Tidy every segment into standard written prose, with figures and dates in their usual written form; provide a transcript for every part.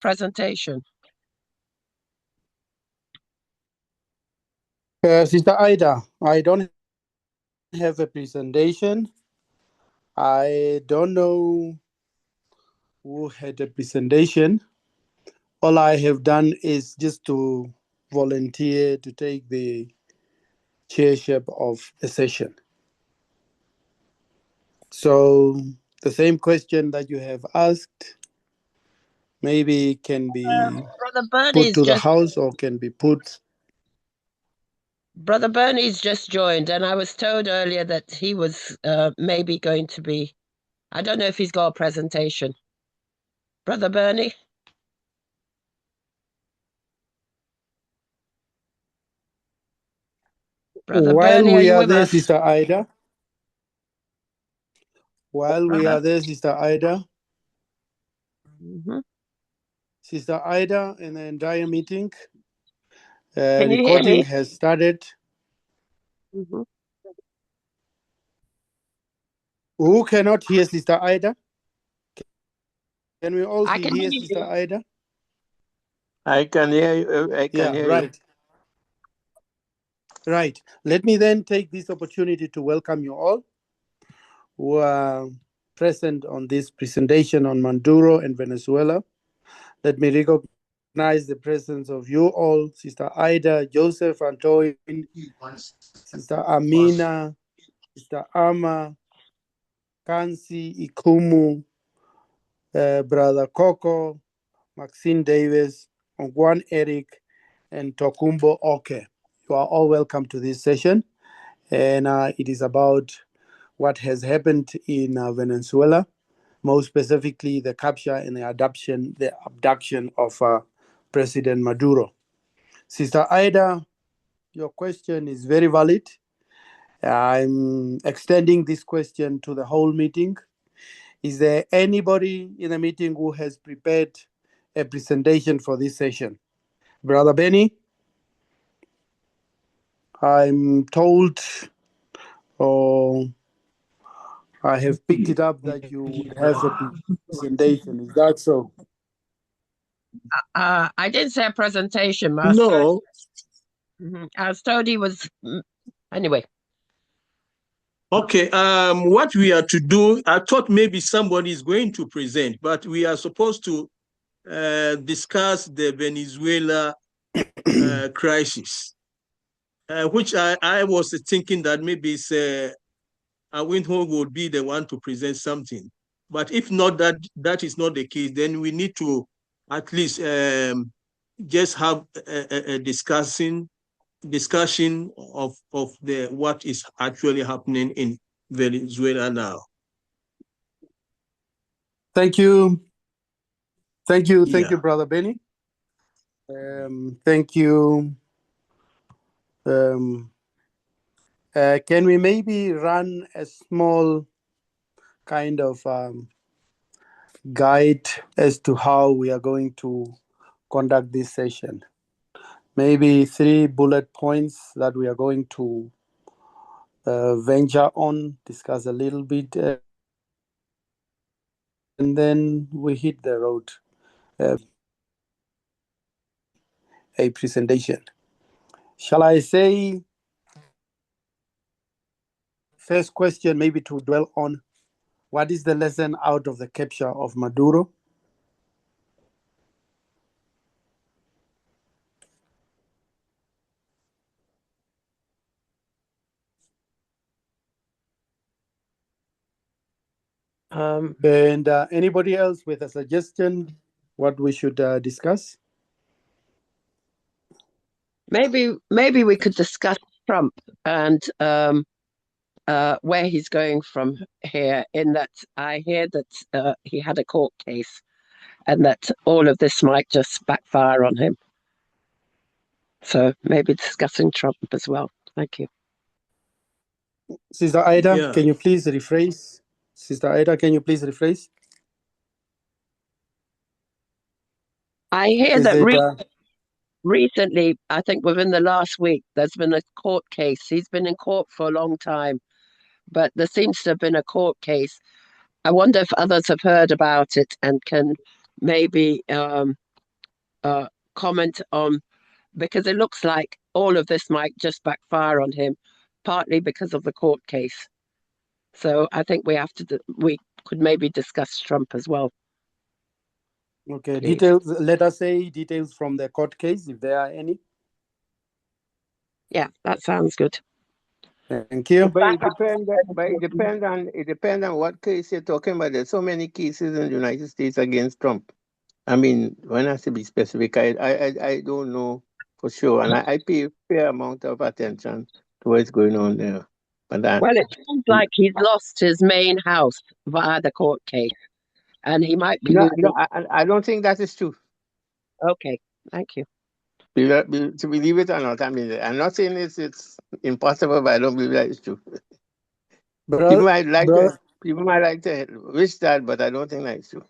presentation? Sister Ida, I don't have a presentation. I don't know who had a presentation. All I have done is just to volunteer to take the chairship of the session. So the same question that you have asked maybe can be Brother Bernie's put to the just House or can be put. Brother Bernie's just joined, and I was told earlier that he was maybe going to be. I don't know if he's got a presentation. Brother Bernie? Brother While Bernie, are we you are with there, us? Sister Ida, while we Brother? are there, Sister Ida, Mhm. Sister Ida, in the entire meeting, Can you hear recording me? has started. Mhm. Who cannot hear Sister Ida? Can we all I can hear hear Sister you. Ida? I can hear you. I can Yeah, hear you. right. Right. Let me then take this opportunity to welcome you all who are present on this presentation on Maduro and Venezuela. Let me recognize the presence of you all, Sister Ida, Joseph, Antoine, Sister Amina, Sister Ama, Kansi, Ikumu, Brother Coco, Maxine Davis, Ongwan Eric, and Tokumbo Oke. You are all welcome to this session. And it is about what has happened in Venezuela, most specifically the capture and the abduction of President Maduro. Sister Ida, your question is very valid. I'm extending this question to the whole meeting. Is there anybody in the meeting who has prepared a presentation for this session? Brother Benny, I'm told, or I have picked it up, that you would have a presentation. Is that so? I didn't say a presentation, No. I was told he was. Anyway. Okay. What we are to do, I thought maybe somebody is going to present, but we are supposed to discuss the Venezuela crisis, which I was thinking that maybe it's Awinho would be the one to present something. But if not, that is not the case, then we need to at least just have a discussion of the what is actually happening in Venezuela now. Thank you. Thank you, Yeah. Brother Benny. Thank you. Can we maybe run a small kind of guide as to how we are going to conduct this session? Maybe 3 bullet points that we are going to venture on, discuss a little bit, and then we hit the road. A presentation. Shall I say, first question maybe to dwell on, what is the lesson out of the capture of Maduro? And anybody else with a suggestion what we should discuss? Maybe we could discuss Trump and where he's going from here. In that, I hear that he had a court case, and that all of this might just backfire on him. So maybe discussing Trump as well. Thank you. Sister Ida, Yeah. can you please rephrase? Sister Ida, can you please rephrase? I hear Is that it recently, I think within the last week, there's been a court case. He's been in court for a long time, but there seems to have been a court case. I wonder if others have heard about it and can maybe comment on, because it looks like all of this might just backfire on him, partly because of the court case. So I think we could maybe discuss Trump as well. Okay, Please. details. Let us say details from the court case, if there are any. Yeah, that sounds good. Thank you. But it depends on what case you're talking about. There's so many cases in the United States against Trump. I mean, one has to be specific. I don't know for sure, and I pay a fair amount of attention to what's going on there. But that, Well, it sounds like he's lost his main house via the court case, and he might be no, losing. I don't think that is true. Okay, thank you. To believe it or not, I mean, I'm not saying it's impossible, but I don't believe that it's true. People might like to wish that, but I don't think that's true.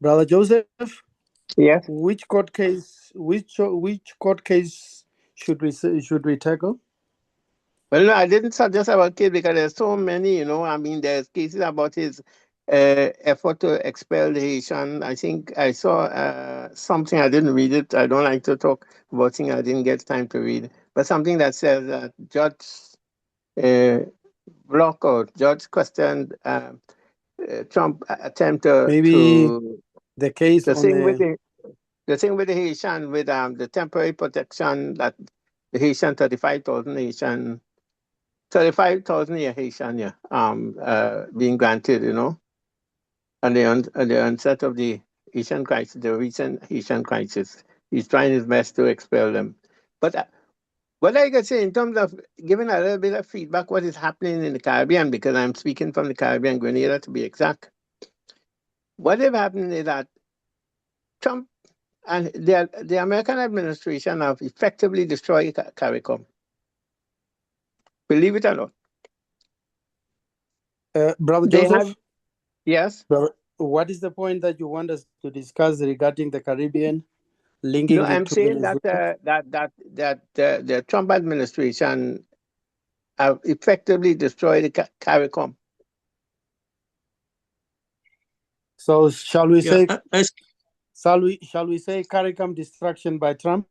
Brother Joseph. Yes. Which court case? Which court case should we tackle? Well, no, I didn't suggest about case because there's so many. I mean, there's cases about his effort to expel the Haitian. I think I saw something. I didn't read it. I don't like to talk about things I didn't get time to read. But something that says that Judge Block or Judge questioned Trump attempt to the case the on thing with the Haitian with the temporary protection that the Haitian 35,000 Haitian. 35,000 Haitian, being granted, and the onset of the Haitian crisis, the recent Haitian crisis. He's trying his best to expel them. But what I could say in terms of giving a little bit of feedback, what is happening in the Caribbean, because I'm speaking from the Caribbean, Grenada to be exact. What is happening is that Trump and the American administration have effectively destroyed CARICOM. Believe it or not. Brother Joseph? Yes? Brother, what is the point that you want us to discuss regarding the Caribbean? Linking I'm saying that the Trump administration have effectively destroyed the CARICOM. So shall we say CARICOM destruction by Trump?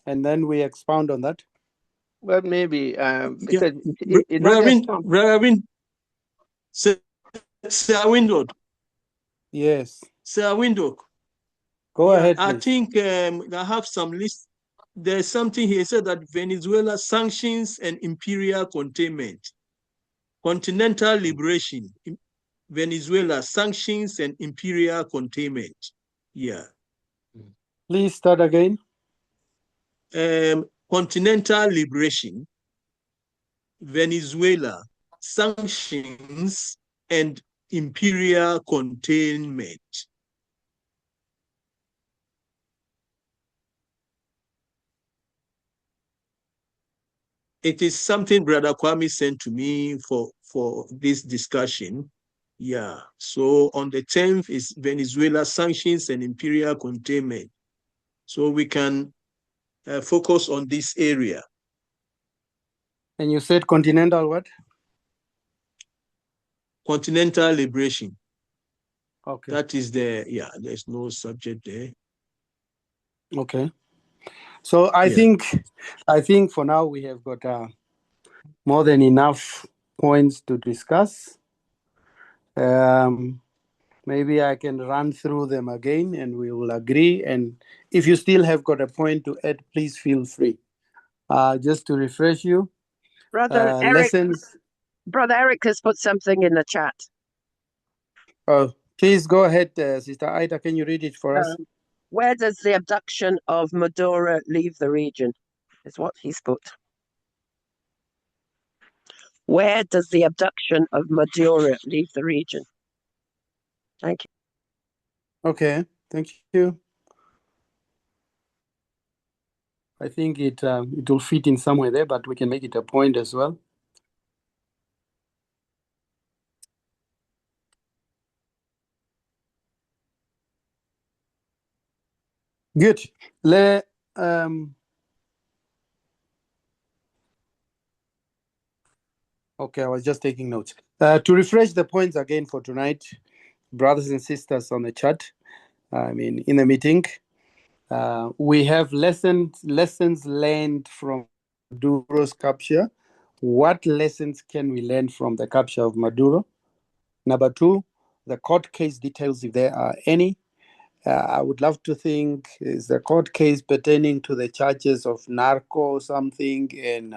And then we expound on that. Well, maybe because it's not just Trump. Sir Windowed. Yes. Sir Windowed. Go ahead, please. I think I have some list. There's something here said that Venezuela sanctions and imperial containment, continental liberation, Venezuela sanctions and imperial containment. Yeah. Please start again. Continental liberation, Venezuela sanctions and imperial containment. It is something Brother Kwame sent to me for this discussion. Yeah. So on the 10th is Venezuela sanctions and imperial containment. So we can focus on this area. And you said continental what? Continental liberation. Okay. That is there's no subject there. Okay. So I think for now we have got more than enough points to discuss. Maybe I can run through them again and we will agree. And if you still have got a point to add, please feel free. Just to refresh you. Brother Eric has put something in the chat. Oh, please go ahead, Sister Ida. Can you read it for us? Where does the abduction of Maduro leave the region? Is what he's put. Where does the abduction of Maduro leave the region? Thank you. Okay, thank you. I think it will fit in somewhere there, but we can make it a point as well. Good. Okay, I was just taking notes. To refresh the points again for tonight, brothers and sisters on the chat, I mean, in the meeting. We have lessons learned from Maduro's capture. What lessons can we learn from the capture of Maduro? Number two, the court case details, if there are any. I would love to think is the court case pertaining to the charges of narco or something, and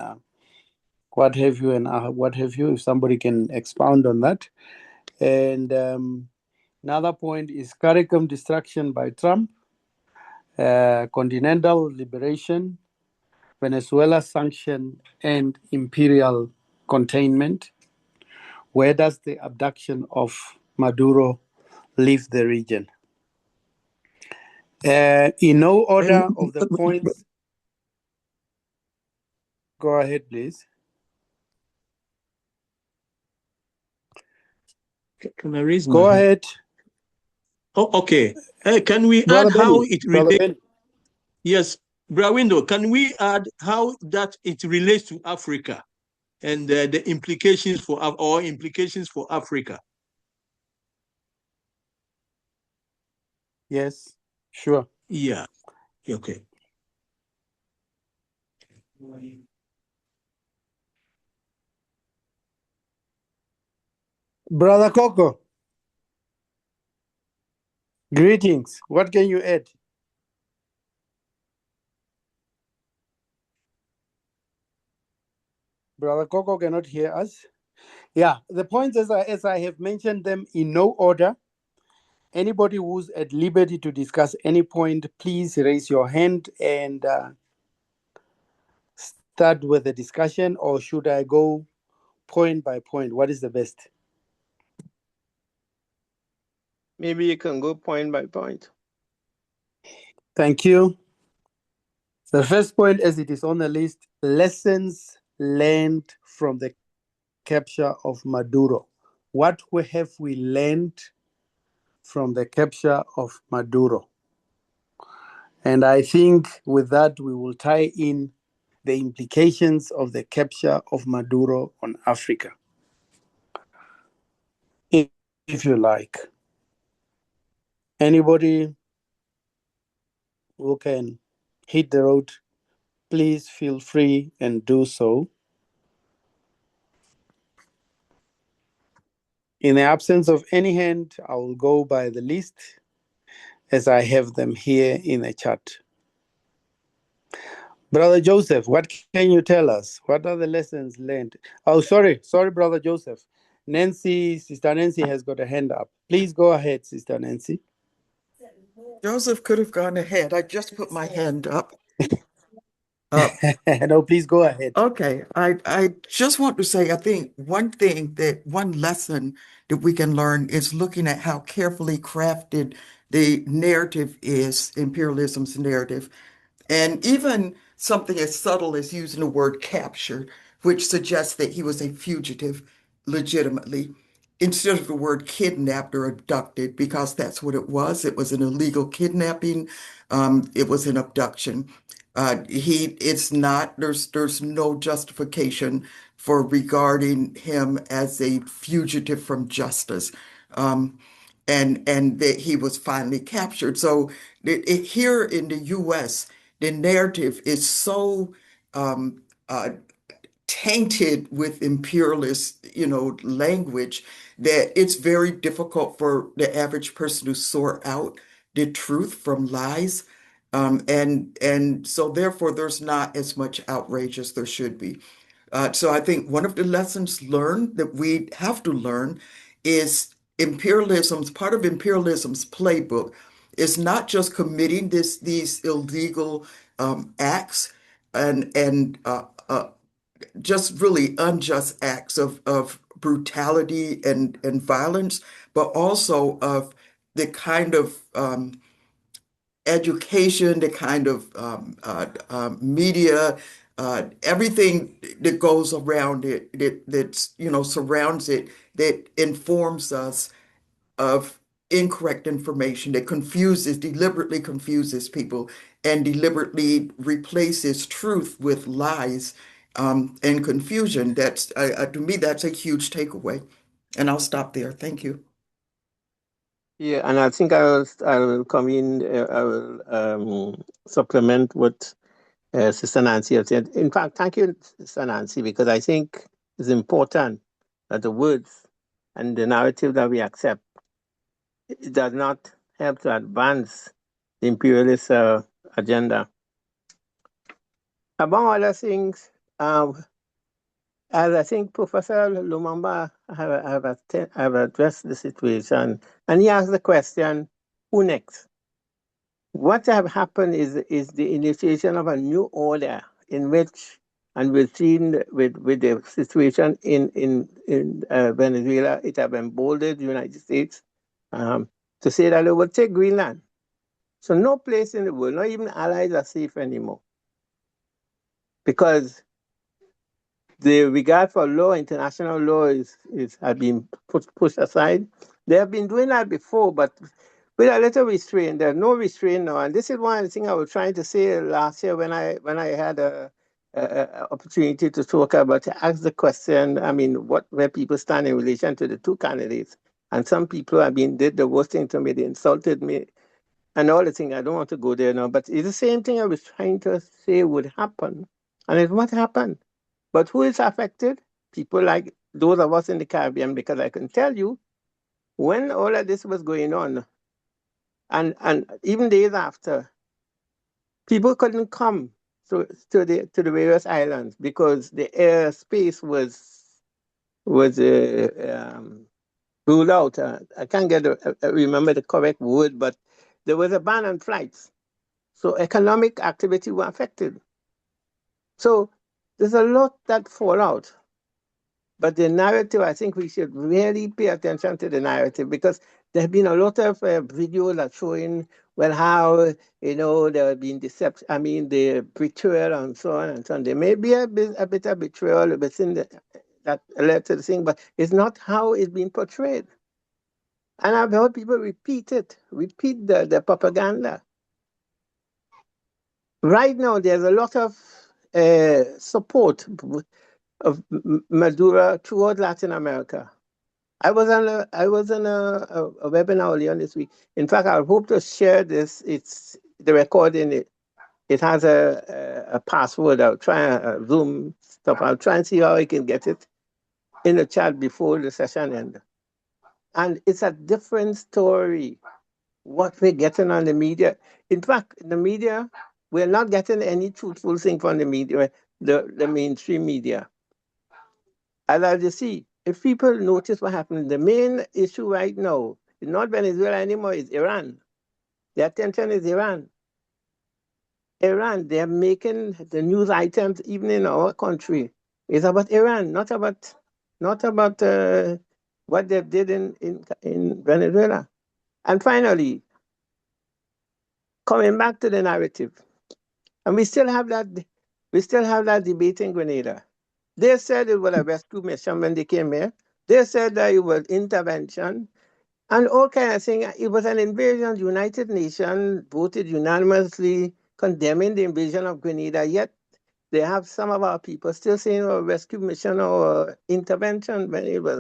what have you, and what have you. If somebody can expound on that. And another point is CARICOM destruction by Trump, continental liberation, Venezuela sanction, and imperial containment. Where does the abduction of Maduro leave the region? In no order of the points. Go ahead, please. Can I raise my Go hand? ahead. Oh, okay. Can we Brother add how Benny. it Brother relates? Benny. Yes, Brawindo, can we add how that it relates to Africa and the implications for Africa? Yes, sure. Yeah. Okay. Brother Coco, greetings. What can you add? Brother Coco cannot hear us. Yeah, the points as I have mentioned them in no order. Anybody who's at liberty to discuss any point, please raise your hand and start with the discussion, or should I go point by point? What is the best? Maybe you can go point by point. Thank you. The first point, as it is on the list, lessons learned from the capture of Maduro. What have we learned from the capture of Maduro? And I think with that, we will tie in the implications of the capture of Maduro on Africa, if you like. Anybody who can hit the road, please feel free and do so. In the absence of any hand, I will go by the list as I have them here in the chat. Brother Joseph, what can you tell us? What are the lessons learned? Oh, sorry, Brother Joseph. Sister Nancy has got a hand up. Please go ahead, Sister Nancy. Joseph could have gone ahead. I just put my hand up. No, please go ahead. Okay, I just want to say, I think one lesson that we can learn is looking at how carefully crafted the narrative is, imperialism's narrative. And even something as subtle as using the word capture, which suggests that he was a fugitive legitimately, instead of the word kidnapped or abducted, because that's what it was. It was an illegal kidnapping. It was an abduction. It's not, there's no justification for regarding him as a fugitive from justice. And that he was finally captured. So here in the U.S., the narrative is so tainted with imperialist, language that it's very difficult for the average person to sort out the truth from lies. And so therefore there's not as much outrage as there should be. So I think one of the lessons learned that we have to learn is part of imperialism's playbook is not just committing these illegal acts and just really unjust acts of brutality and violence, but also of the kind of education, the kind of media, everything that goes around it, that's, surrounds it, that informs us of incorrect information, that deliberately confuses people and deliberately replaces truth with lies and confusion. That's, to me, that's a huge takeaway. And I'll stop there. Thank you. Yeah, and I think I will come in. I will supplement what Sister Nancy has said. In fact, thank you, Sister Nancy, because I think it's important that the words and the narrative that we accept, it does not help to advance the imperialist agenda. Among other things, as I think Professor Lumumba have addressed the situation, and he asked the question, who next? What have happened is the initiation of a new order in which, and we've seen with the situation in Venezuela, it have emboldened the United States to say that it will take Greenland. So no place in the world, not even allies, are safe anymore, because the regard for law, international law, has been pushed aside. They have been doing that before, but with a little restraint. There's no restraint now, and this is one of the things I was trying to say last year when I had a opportunity to talk about, to ask the question. I mean, where people stand in relation to the two candidates, and some people, I mean, did the worst thing to me. They insulted me and all the things. I don't want to go there now, but it's the same thing I was trying to say would happen, and it's what happened. But who is affected? People like those of us in the Caribbean, because I can tell you, when all of this was going on, and even days after, people couldn't come to the various islands because the airspace was ruled out. I can't remember the correct word, but there was a ban on flights. So economic activity were affected. So there's a lot that fall out. But the narrative, I think we should really pay attention to the narrative, because there have been a lot of videos that showing, well, how, there have been deception, I mean, the betrayal and so on and so on. There may be a bit of betrayal within that led to the thing, but it's not how it's being portrayed. And I've heard people repeat the propaganda. Right now, there's a lot of support of Maduro throughout Latin America. I was on a webinar earlier this week. In fact, I hope to share this. It's the recording. It has a password. I'll try and Zoom stuff. I'll try and see how I can get it in the chat before the session ends. And it's a different story. What we're getting on the media. In fact, the media, we're not getting any truthful thing from the media, the mainstream media. As you see, if people notice what happened, the main issue right now is not Venezuela anymore, it's Iran. The attention is Iran. Iran, they're making the news items even in our country. It's about Iran, not about what they did in Venezuela. And finally, coming back to the narrative, and we still have that debate in Grenada. They said it was a rescue mission when they came here. They said that it was intervention and all kind of things. It was an invasion. The United Nations voted unanimously condemning the invasion of Grenada, yet they have some of our people still saying a rescue mission or intervention when it was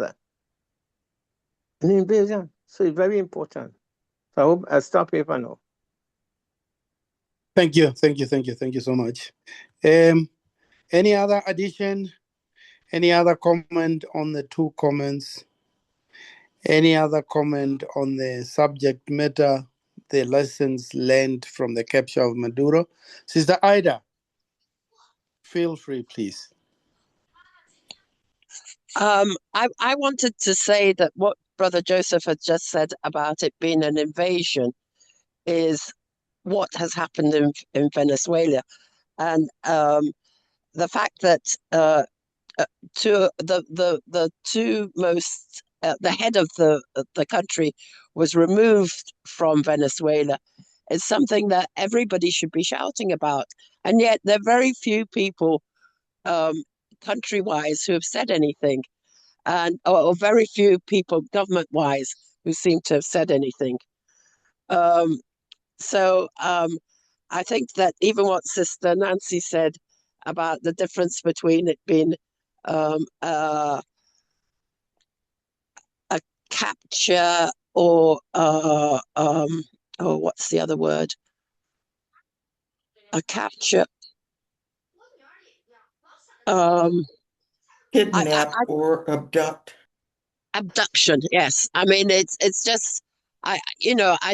an invasion. So it's very important. So I hope I'll stop here for now. Thank you so much. Any other addition? Any other comment on the two comments? Any other comment on the subject matter, the lessons learned from the capture of Maduro? Sister Ida, feel free, please. I wanted to say that what Brother Joseph had just said about it being an invasion is what has happened in Venezuela. And the fact that the two most the head of the country was removed from Venezuela is something that everybody should be shouting about, and yet there are very few people country-wise who have said anything, and or very few people government-wise who seem to have said anything. So I think that even what Sister Nancy said about the difference between it being a capture or what's the other word? A capture. Kidnap or abduct. Abduction. Yes, I mean it's just I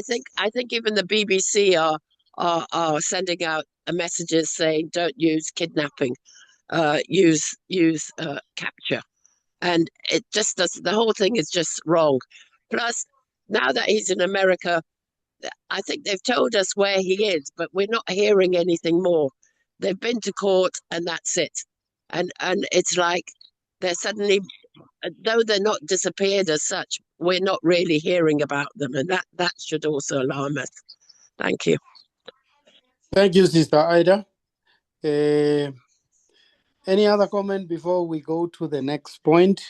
think even the BBC are sending out messages saying don't use kidnapping, use capture, and it just does. The whole thing is just wrong. Plus, now that he's in America, I think they've told us where he is, but we're not hearing anything more. They've been to court and that's it. And it's like they're suddenly, though they're not disappeared as such, we're not really hearing about them, and that should also alarm us. Thank you. Thank you, Sister Ida. Any other comment before we go to the next point?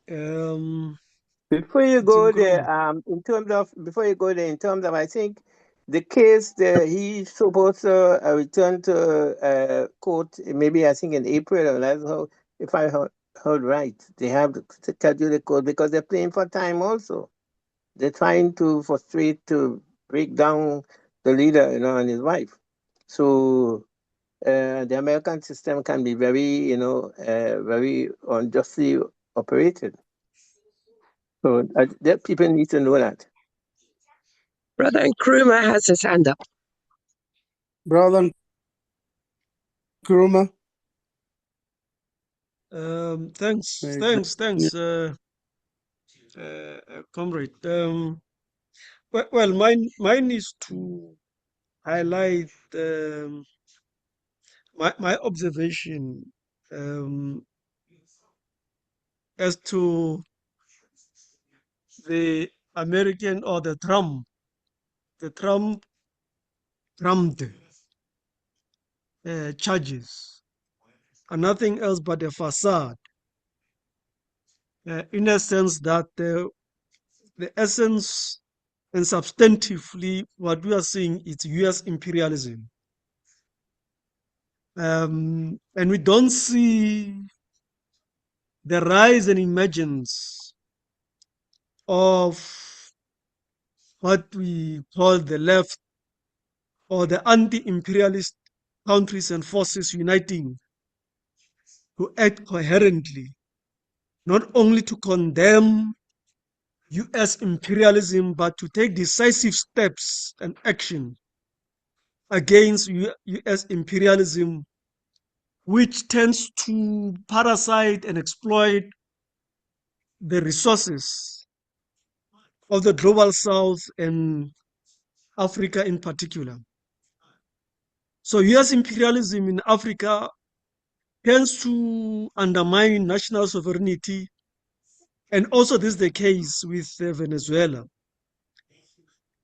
Before you go there, in terms of, I think the case that he's supposed to return to court, maybe I think in April, or that's how, if I heard right, they have to schedule the court because they're playing for time also. They're trying to frustrate, to break down the leader, and his wife. So the American system can be very, very unjustly operated. So that people need to know that. Brother Nkrumah has his hand up. Brother Nkrumah. Thanks, comrade. Well, mine is to highlight my observation as to the American or the Trump charges are nothing else but a facade, in a sense that the essence and substantively what we are seeing is U.S. imperialism. And we don't see the rise and emergence of what we call the left or the anti-imperialist countries and forces uniting to act coherently, not only to condemn U.S. imperialism, but to take decisive steps and action against U.S. imperialism, which tends to parasite and exploit the resources of the global south and Africa in particular. So U.S. imperialism in Africa tends to undermine national sovereignty, and also this is the case with Venezuela.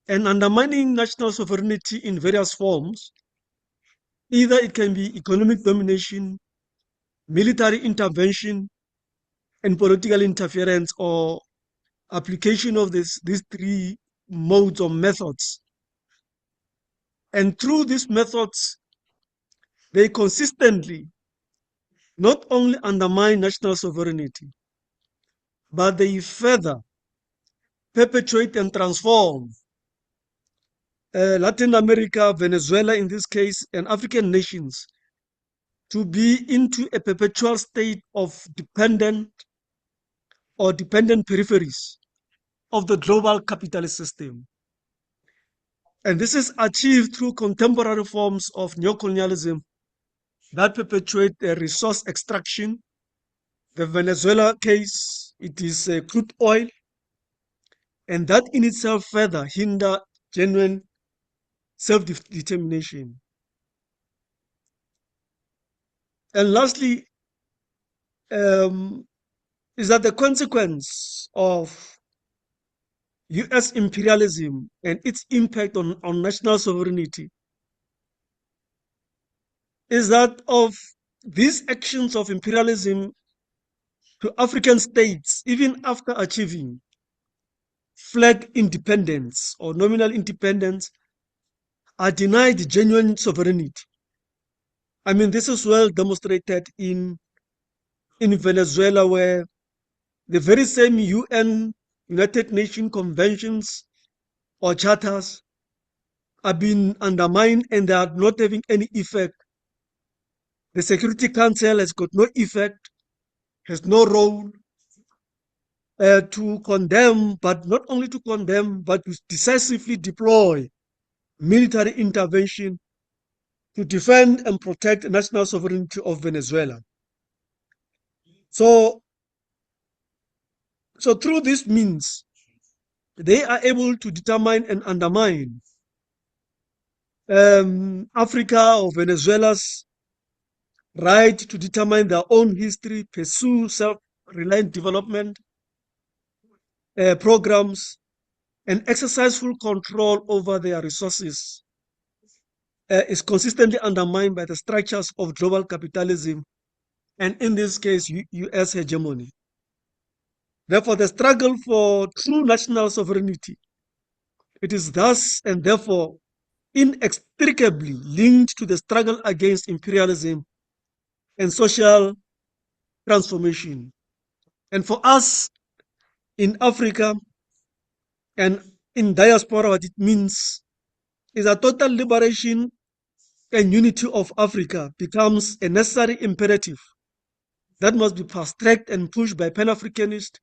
And undermining national sovereignty in various forms, either it can be economic domination, military intervention, and political interference, or application of these three modes or methods. And through these methods, they consistently not only undermine national sovereignty, but they further perpetuate and transform Latin America, Venezuela in this case, and African nations to be into a perpetual state of dependent peripheries of the global capitalist system. And this is achieved through contemporary forms of neocolonialism that perpetuate resource extraction. The Venezuela case, it is crude oil, and that in itself further hinder genuine self-determination. And lastly, is that the consequence of U.S. imperialism and its impact on national sovereignty is that of these actions of imperialism to African states, even after achieving flag independence or nominal independence, are denied genuine sovereignty. I mean, this is well demonstrated in Venezuela, where the very same UN United Nations conventions or charters are being undermined and they are not having any effect. The Security Council has got no effect, has no role to condemn, but not only to condemn, but to decisively deploy military intervention to defend and protect the national sovereignty of Venezuela. So through this means, they are able to determine and undermine Africa or Venezuela's right to determine their own history, pursue self-reliant development programs, and exercise full control over their resources is consistently undermined by the structures of global capitalism and, in this case, US hegemony. Therefore, the struggle for true national sovereignty, it is thus and therefore inextricably linked to the struggle against imperialism and social transformation. And for us in Africa and in diaspora, what it means is a total liberation and unity of Africa becomes a necessary imperative that must be fast-tracked and pushed by Pan-Africanists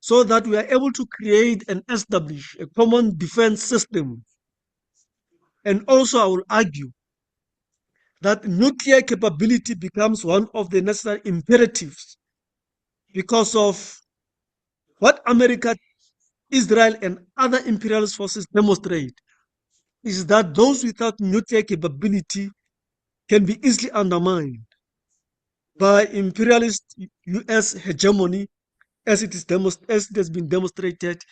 so that we are able to create and establish a common defense system. And also, I will argue that nuclear capability becomes one of the necessary imperatives because of what America, Israel, and other imperialist forces demonstrate is that those without nuclear capability can be easily undermined by imperialist US hegemony as it has been demonstrated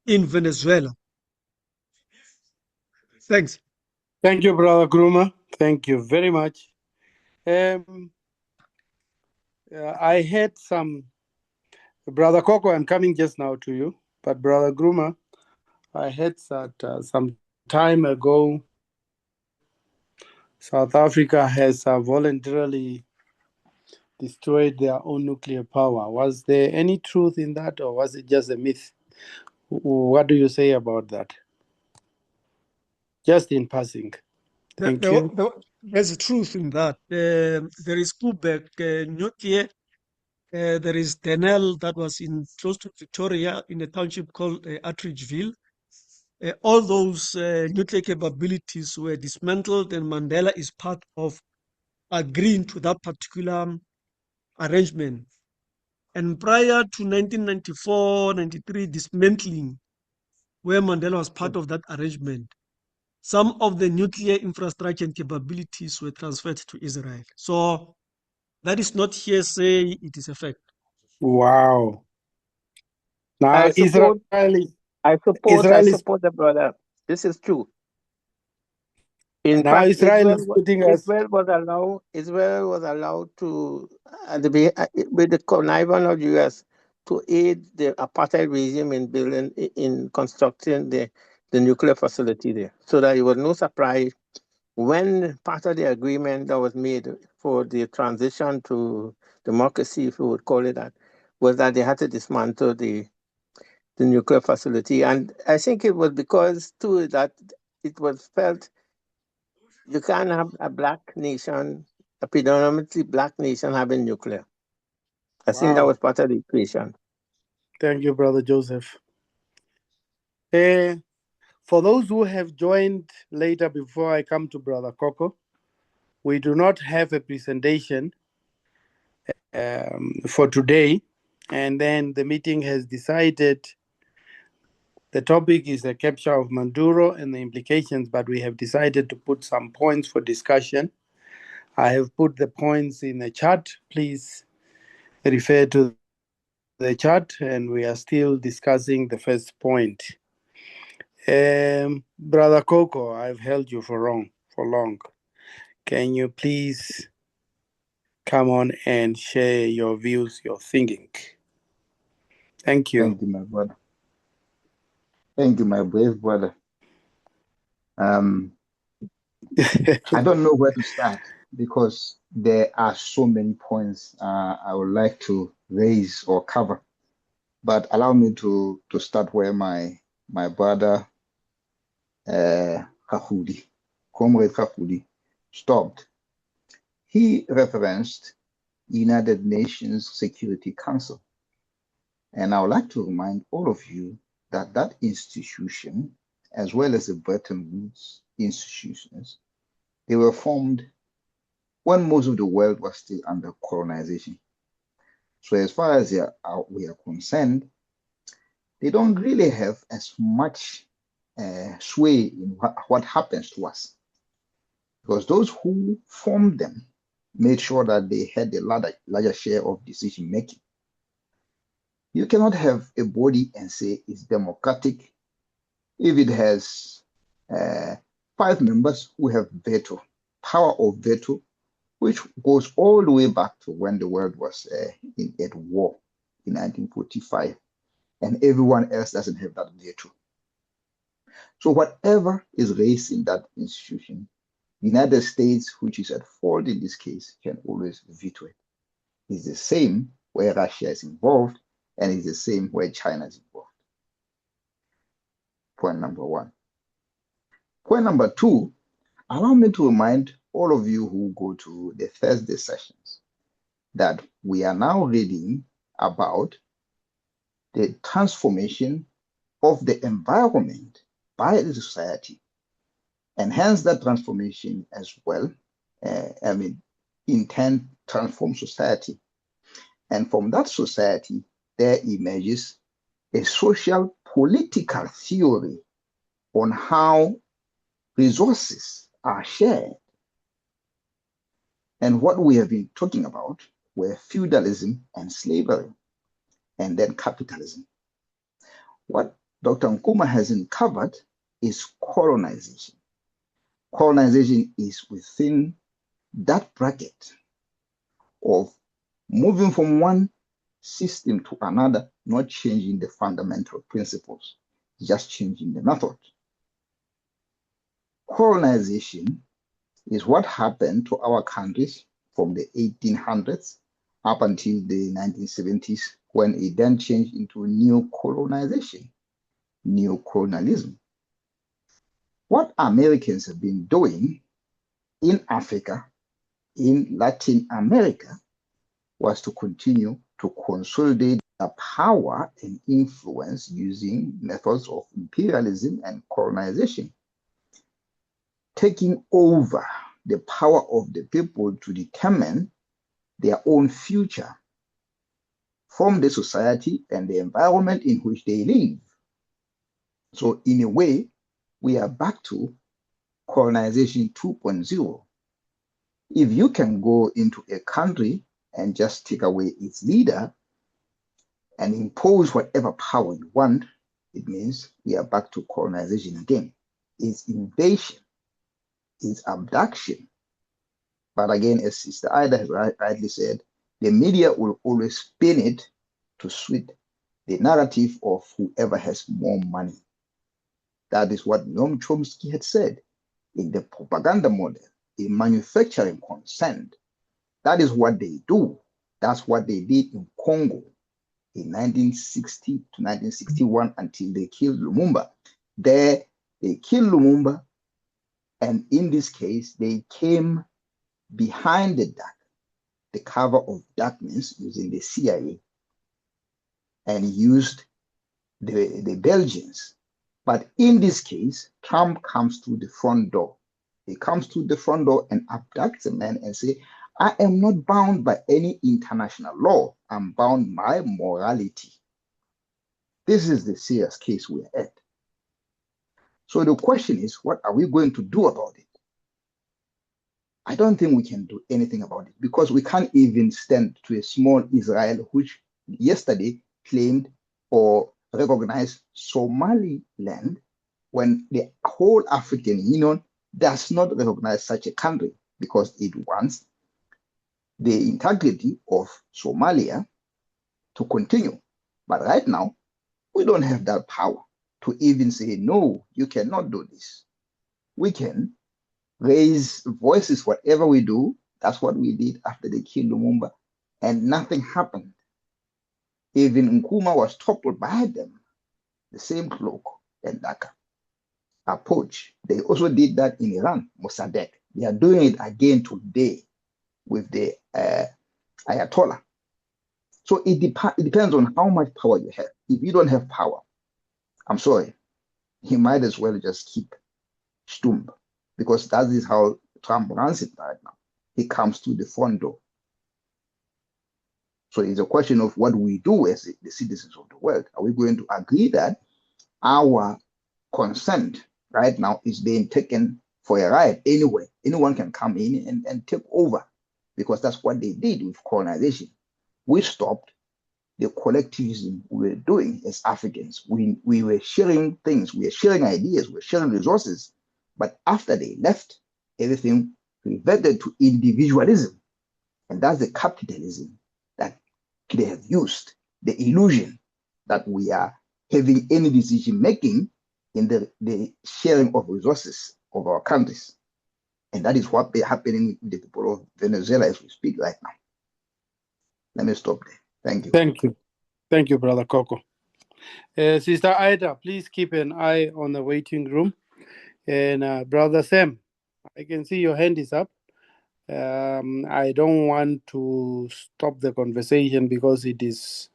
in Venezuela. Thanks. Thank you, Brother Gruma. Thank you very much. I had some, Brother Coco, I'm coming just now to you, but Brother Gruma, I heard that some time ago, South Africa has voluntarily destroyed their own nuclear power. Was there any truth in that, or was it just a myth? What do you say about that? Just in passing. Thank you. There's a truth in that. There is Quebec nuclear. There is Denel that was in close to Victoria in a township called Attridgeville. All those nuclear capabilities were dismantled, and Mandela is part of agreeing to that particular arrangement. And prior to 1994-93 dismantling, where Mandela was part of that arrangement, some of the nuclear infrastructure and capabilities were transferred to Israel. So that is not hearsay, it is a fact. Wow. Now I support, Israel is the brother. This is true. In now fact, Israel is putting us. Israel was allowed to, with the connivance of US, to aid the apartheid regime in constructing the nuclear facility there. So that it was no surprise when part of the agreement that was made for the transition to democracy, if you would call it that, was that they had to dismantle the nuclear facility. And I think it was because, too, that it was felt you can't have a black nation, a predominantly black nation, having nuclear. I think that was part of the equation. Thank you, Brother Joseph. For those who have joined later before I come to Brother Coco, we do not have a presentation for today. And then the meeting has decided the topic is the capture of Maduro and the implications, but we have decided to put some points for discussion. I have put the points in the chat. Please refer to the chat, and we are still discussing the first point. Brother Coco, I've held you for long. Can you please come on and share your views, your thinking? Thank you. Thank you, my brother. Thank you, my brave brother. I don't know where to start because there are so many points I would like to raise or cover. But allow me to start where my brother Kahudi, Comrade Kahudi, stopped. He referenced United Nations Security Council. And I would like to remind all of you that that institution, as well as the Bretton Woods institutions, they were formed when most of the world was still under colonization. So as far as we are concerned, they don't really have as much sway in what happens to us. Because those who formed them made sure that they had a larger share of decision making. You cannot have a body and say it's democratic if it has 5 members who have veto, power of veto, which goes all the way back to when the world was at war in 1945, and everyone else doesn't have that veto. So whatever is raised in that institution, United States, which is at fault in this case, can always veto it. It's the same where Russia is involved, and it's the same where China is involved. Point number 1. Point number 2, allow me to remind all of you who go to the Thursday sessions that we are now reading about the transformation of the environment by the society, and hence that transformation as well, in turn transform society. And from that society, there emerges a social political theory on how resources are shared. And what we have been talking about were feudalism and slavery, and then capitalism. What Dr. Nkrumah hasn't covered is colonization. Colonization is within that bracket of moving from one system to another, not changing the fundamental principles, just changing the method. Colonization is what happened to our countries from the 1800s up until the 1970s, when it then changed into new colonization, new colonialism. What Americans have been doing in Africa, in Latin America, was to continue to consolidate their power and influence using methods of imperialism and colonization, taking over the power of the people to determine their own future from the society and the environment in which they live. So in a way, we are back to colonization 2.0. If you can go into a country and just take away its leader and impose whatever power you want, it means we are back to colonization again. It's invasion, it's abduction. But again, as Sister Ida has rightly said, the media will always spin it to suit the narrative of whoever has more money. That is what Noam Chomsky had said in the propaganda model, in manufacturing consent. That is what they do. That's what they did in Congo in 1960 to 1961 until they killed Lumumba. There, they killed Lumumba, and in this case, they came behind the cover of darkness using the CIA and used the Belgians. But in this case, Trump comes to the front door. He comes to the front door and abducts a man and say, I am not bound by any international law. I'm bound by morality. This is the serious case we're at. So the question is, what are we going to do about it? I don't think we can do anything about it, because we can't even stand to a small Israel, which yesterday claimed or recognized Somaliland, when the whole African Union does not recognize such a country because it wants the integrity of Somalia to continue. But right now, we don't have that power to even say, no, you cannot do this. We can raise voices, whatever we do. That's what we did after they killed Lumumba, and nothing happened. Even Nkrumah was toppled by them. The same cloak and Dhaka approach. They also did that in Iran, Mossadegh. They are doing it again today with the Ayatollah. So it depends on how much power you have. If you don't have power, I'm sorry, he might as well just keep stum, because that is how Trump runs it right now. He comes to the front door. So it's a question of what we do as the citizens of the world. Are we going to agree that our consent right now is being taken for a ride anyway? Anyone can come in and take over, because that's what they did with colonization. We stopped the collectivism we were doing as Africans. We were sharing things, we were sharing ideas, we were sharing resources. But after they left, everything reverted to individualism. And that's the capitalism that they have used, the illusion that we are having any decision making in the sharing of resources of our countries. And that is what is happening with the people of Venezuela as we speak right now. Let me stop there. Thank you. Thank you. Thank you, Brother Coco. Sister Ida, please keep an eye on the waiting room. And Brother Sam, I can see your hand is up. I don't want to stop the conversation because it is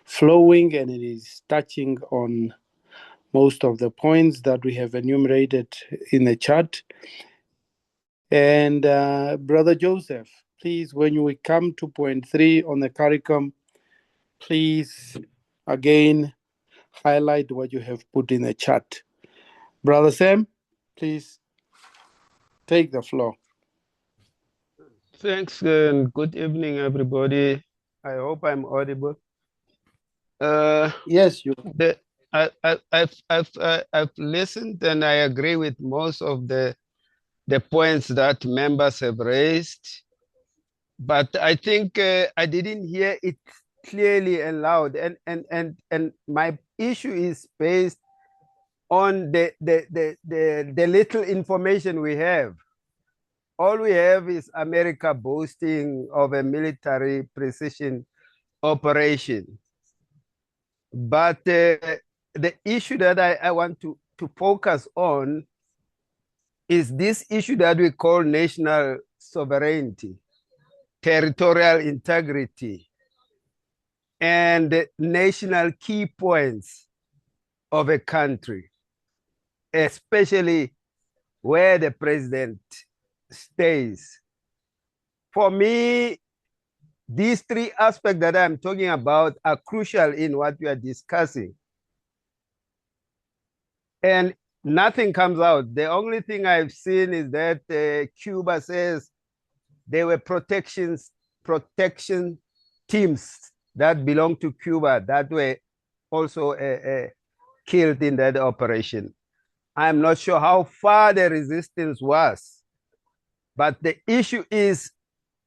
flowing and it is touching on most of the points that we have enumerated in the chat. And Brother Joseph, please, when we come to point 3 on the CARICOM, please again highlight what you have put in the chat. Brother Sam, please take the floor. Thanks and good evening, everybody. I hope I'm audible. Yes, you. I've listened and I agree with most of the points that members have raised, but I think I didn't hear it clearly and loud. And my issue is based on the little information we have. All we have is America boasting of a military precision operation. But the issue that I want to focus on is this issue that we call national sovereignty, territorial integrity, and national key points of a country, especially where the president stays. For me, these 3 aspects that I'm talking about are crucial in what we are discussing. And nothing comes out. The only thing I've seen is that Cuba says there were protection teams that belong to Cuba that were also killed in that operation. I'm not sure how far the resistance was, but the issue is,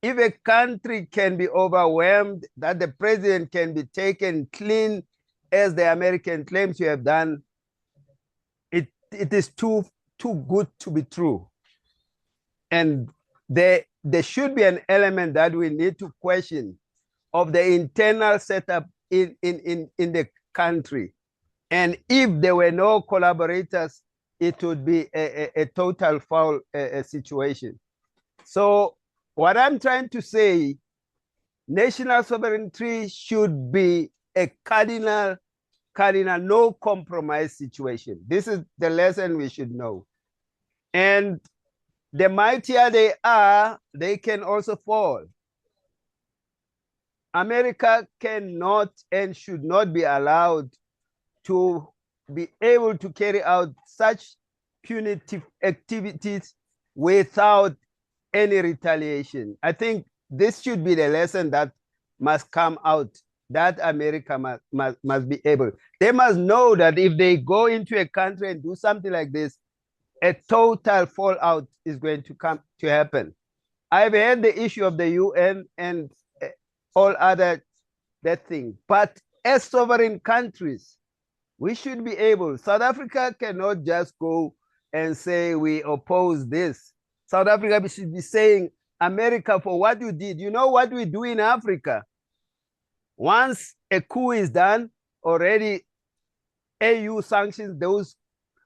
if a country can be overwhelmed, that the president can be taken clean, as the American claims to have done, it is too good to be true. And there should be an element that we need to question of the internal setup in the country. And if there were no collaborators, it would be a total foul situation. So what I'm trying to say, national sovereignty should be a cardinal, no compromise situation. This is the lesson we should know. And the mightier they are, they can also fall. America cannot and should not be allowed to be able to carry out such punitive activities without any retaliation. I think this should be the lesson that must come out, that America must be able. They must know that if they go into a country and do something like this, a total fallout is going to happen. I've heard the issue of the UN and all other that thing, but as sovereign countries, we should be able. South Africa cannot just go and say we oppose this. South Africa should be saying, America, for what you did. You know what we do in Africa? Once a coup is done, already AU sanctions those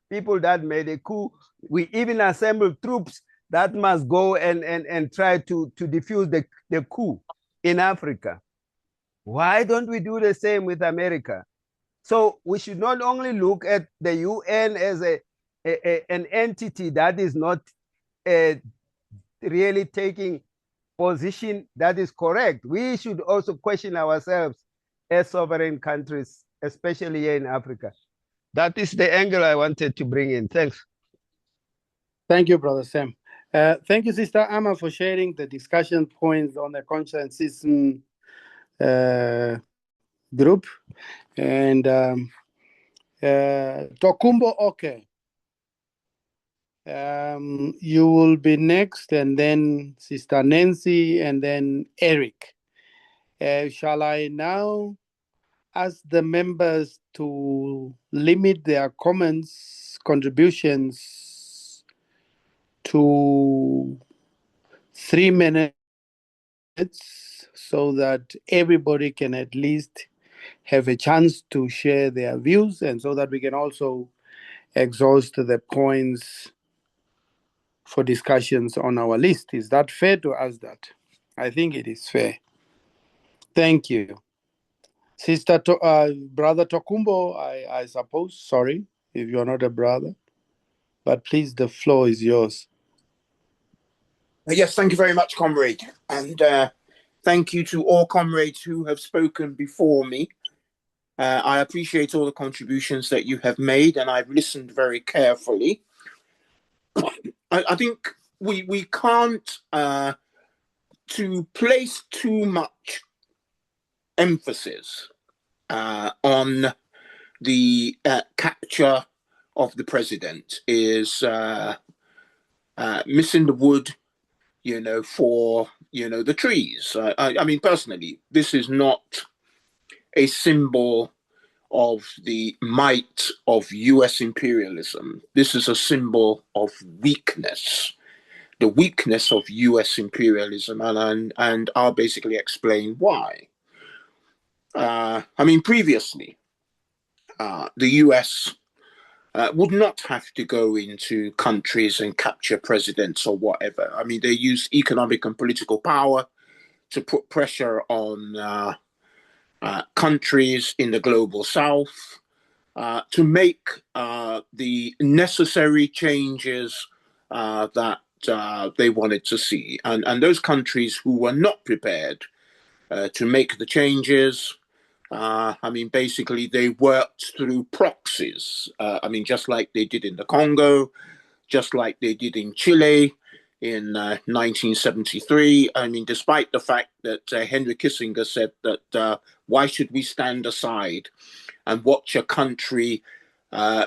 people that made a coup. We even assemble troops that must go and try to defuse the coup in Africa. Why don't we do the same with America? So we should not only look at the UN as an entity that is not really taking position that is correct. We should also question ourselves as sovereign countries, especially here in Africa. That is the angle I wanted to bring in. Thanks. Thank you, Brother Sam. Thank you, Sister Amma, for sharing the discussion points on the conscience system group. And Tokumbo Oke, you will be next, and then Sister Nancy, and then Eric. Shall I now ask the members to limit their comments, contributions to 3 minutes so that everybody can at least have a chance to share their views, and so that we can also exhaust the points for discussions on our list. Is that fair to ask that? I think it is fair. Thank you. Brother Tokumbo, I suppose, sorry if you're not a brother, but please, the floor is yours. Yes, thank you very much, comrade. And thank you to all comrades who have spoken before me. I appreciate all the contributions that you have made, and I've listened very carefully. I think we can't to place too much emphasis on the capture of the president is missing the wood, for, the trees. I mean, personally, this is not a symbol of the might of US imperialism. This is a symbol of weakness, the weakness of US imperialism, and I'll basically explain why. I mean, previously, the US would not have to go into countries and capture presidents or whatever. I mean, they use economic and political power to put pressure on countries in the global south to make the necessary changes that they wanted to see. And those countries who were not prepared to make the changes, I mean, basically, they worked through proxies. I mean, just like they did in the Congo, just like they did in Chile in 1973. I mean, despite the fact that Henry Kissinger said that why should we stand aside and watch a country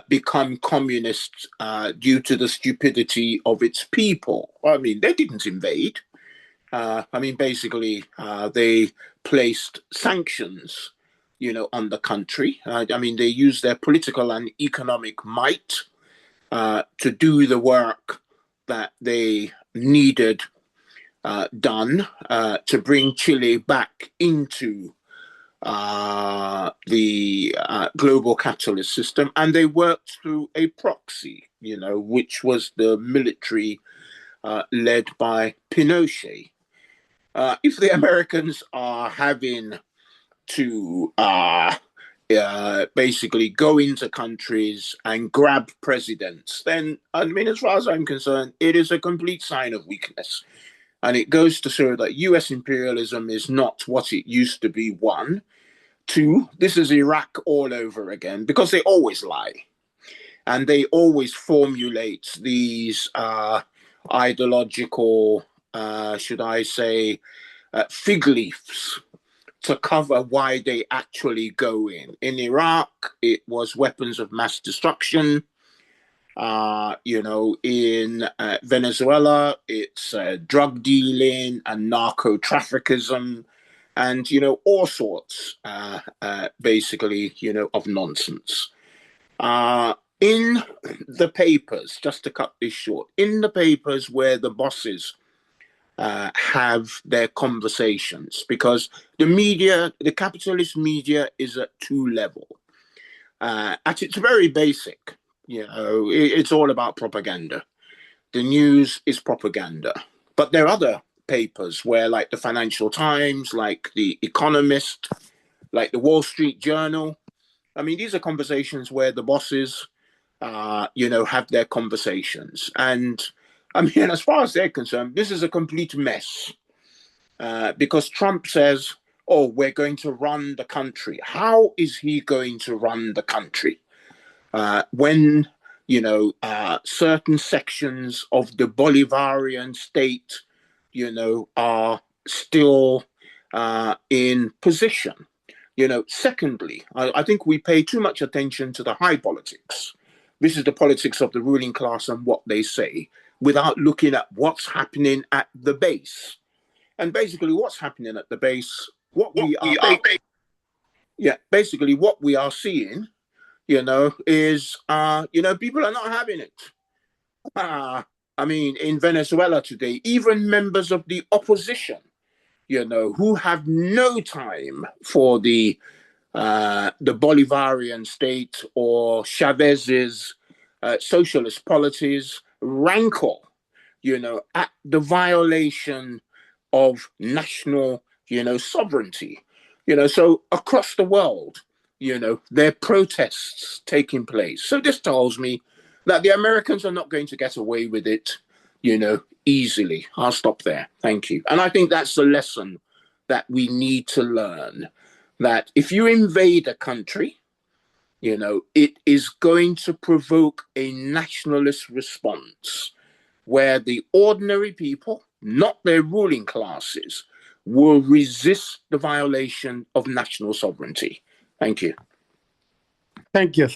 become communist due to the stupidity of its people? I mean, they didn't invade. I mean, basically, they placed sanctions on the country. I mean, they use their political and economic might to do the work that they needed done to bring Chile back into the global capitalist system. And they worked through a proxy, which was the military led by Pinochet. If the Americans are having to basically go into countries and grab presidents, then, I mean, as far as I'm concerned, it is a complete sign of weakness. And it goes to show that US imperialism is not what it used to be, one. Two, this is Iraq all over again, because they always lie. And they always formulate these ideological, should I say, fig leaves to cover why they actually go in. In Iraq, it was weapons of mass destruction. In Venezuela, it's drug dealing and narco-trafficism and, all sorts, basically, of nonsense. In the papers, just to cut this short, in the papers where the bosses have their conversations, because the media, the capitalist media, is at two levels. At its very basic, it's all about propaganda. The news is propaganda. But there are other papers where, like the Financial Times, like the Economist, like the Wall Street Journal, I mean, these are conversations where the bosses, have their conversations. And I mean, as far as they're concerned, this is a complete mess, because Trump says, oh, we're going to run the country. How is he going to run the country when, certain sections of the Bolivarian state, are still in position? Secondly, I think we pay too much attention to the high politics. This is the politics of the ruling class and what they say, without looking at what's happening at the base. And basically, what's happening at the base, basically what we are seeing, is, people are not having it. I mean, in Venezuela today, even members of the opposition, who have no time for the Bolivarian state or Chavez's socialist policies, rankle, at the violation of national, sovereignty. So across the world, there are protests taking place. So this tells me that the Americans are not going to get away with it, easily. I'll stop there. Thank you. And I think that's the lesson that we need to learn, that if you invade a country, it is going to provoke a nationalist response where the ordinary people, not their ruling classes, will resist the violation of national sovereignty. Thank you. Thank you,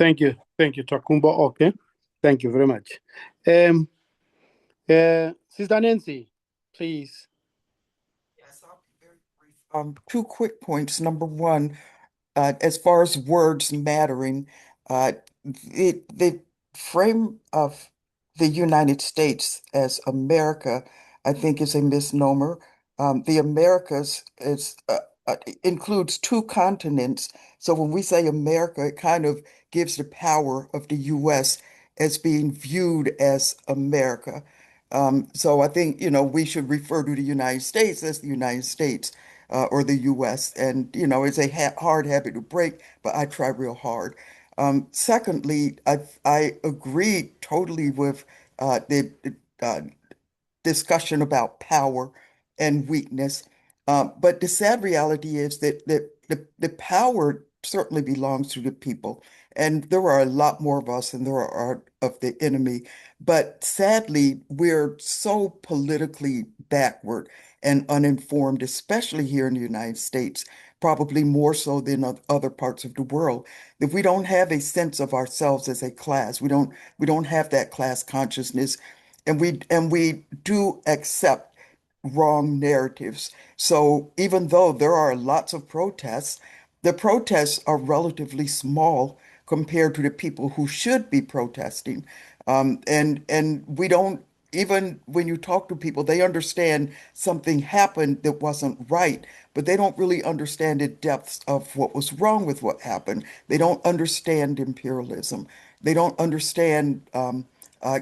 Takumba. Okay, thank you very much. Sister Nancy, please. Yes, I'll be very brief. Two quick points. Number one, as far as words mattering, the frame of the United States as America, I think, is a misnomer. The Americas includes two continents. So when we say America, it kind of gives the power of the U.S. as being viewed as America. So I think, we should refer to the United States as the United States, or the U.S. And, it's a hard habit to break, but I try real hard. Secondly, I agree totally with the discussion about power and weakness. But the sad reality is that the power certainly belongs to the people. And there are a lot more of us than there are of the enemy. But sadly, we're so politically backward and uninformed, especially here in the United States, probably more so than other parts of the world, that we don't have a sense of ourselves as a class. We don't have that class consciousness, and we do accept wrong narratives. So even though there are lots of protests, the protests are relatively small compared to the people who should be protesting. And we don't, even when you talk to people, they understand something happened that wasn't right, but they don't really understand the depths of what was wrong with what happened. They don't understand imperialism. They don't understand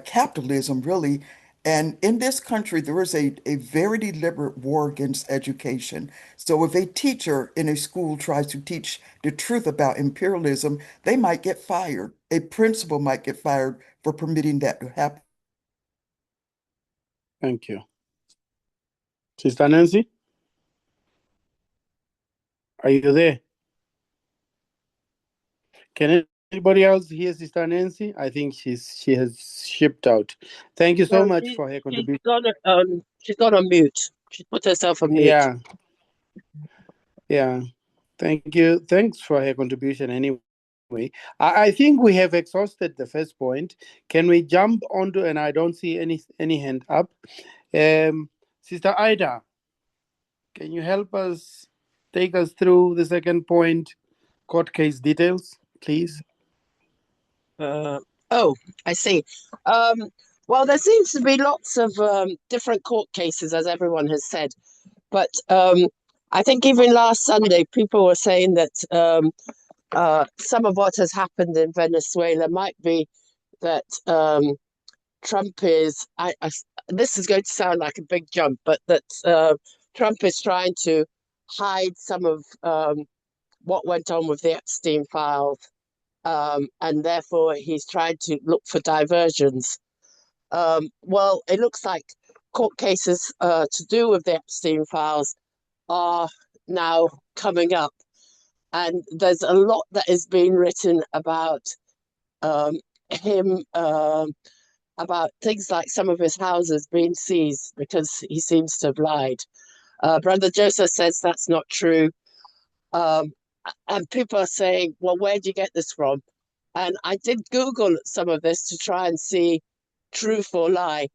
capitalism, really. And in this country, there is a very deliberate war against education. So if a teacher in a school tries to teach the truth about imperialism, they might get fired. A principal might get fired for permitting that to happen. Thank you. Sister Nancy, are you there? Can anybody else hear Sister Nancy? I think she has shipped out. Thank you so much for her contribution. She's gone on mute. She put herself on mute. Yeah. Thank you. Thanks for her contribution anyway. I think we have exhausted the first point. Can we jump onto, and I don't see any hand up. Sister Ida, can you help us take us through the second point, court case details, please? I see. Well, there seems to be lots of different court cases, as everyone has said. But I think even last Sunday, people were saying that some of what has happened in Venezuela might be that Trump is, this is going to sound like a big jump, but that Trump is trying to hide some of what went on with the Epstein files. And therefore, he's trying to look for diversions. Well, it looks like court cases to do with the Epstein files are now coming up. And there's a lot that is being written about him, about things like some of his houses being seized because he seems to have lied. Brother Joseph says that's not true. And people are saying, well, where do you get this from? And I did Google some of this to try and see truth or lie.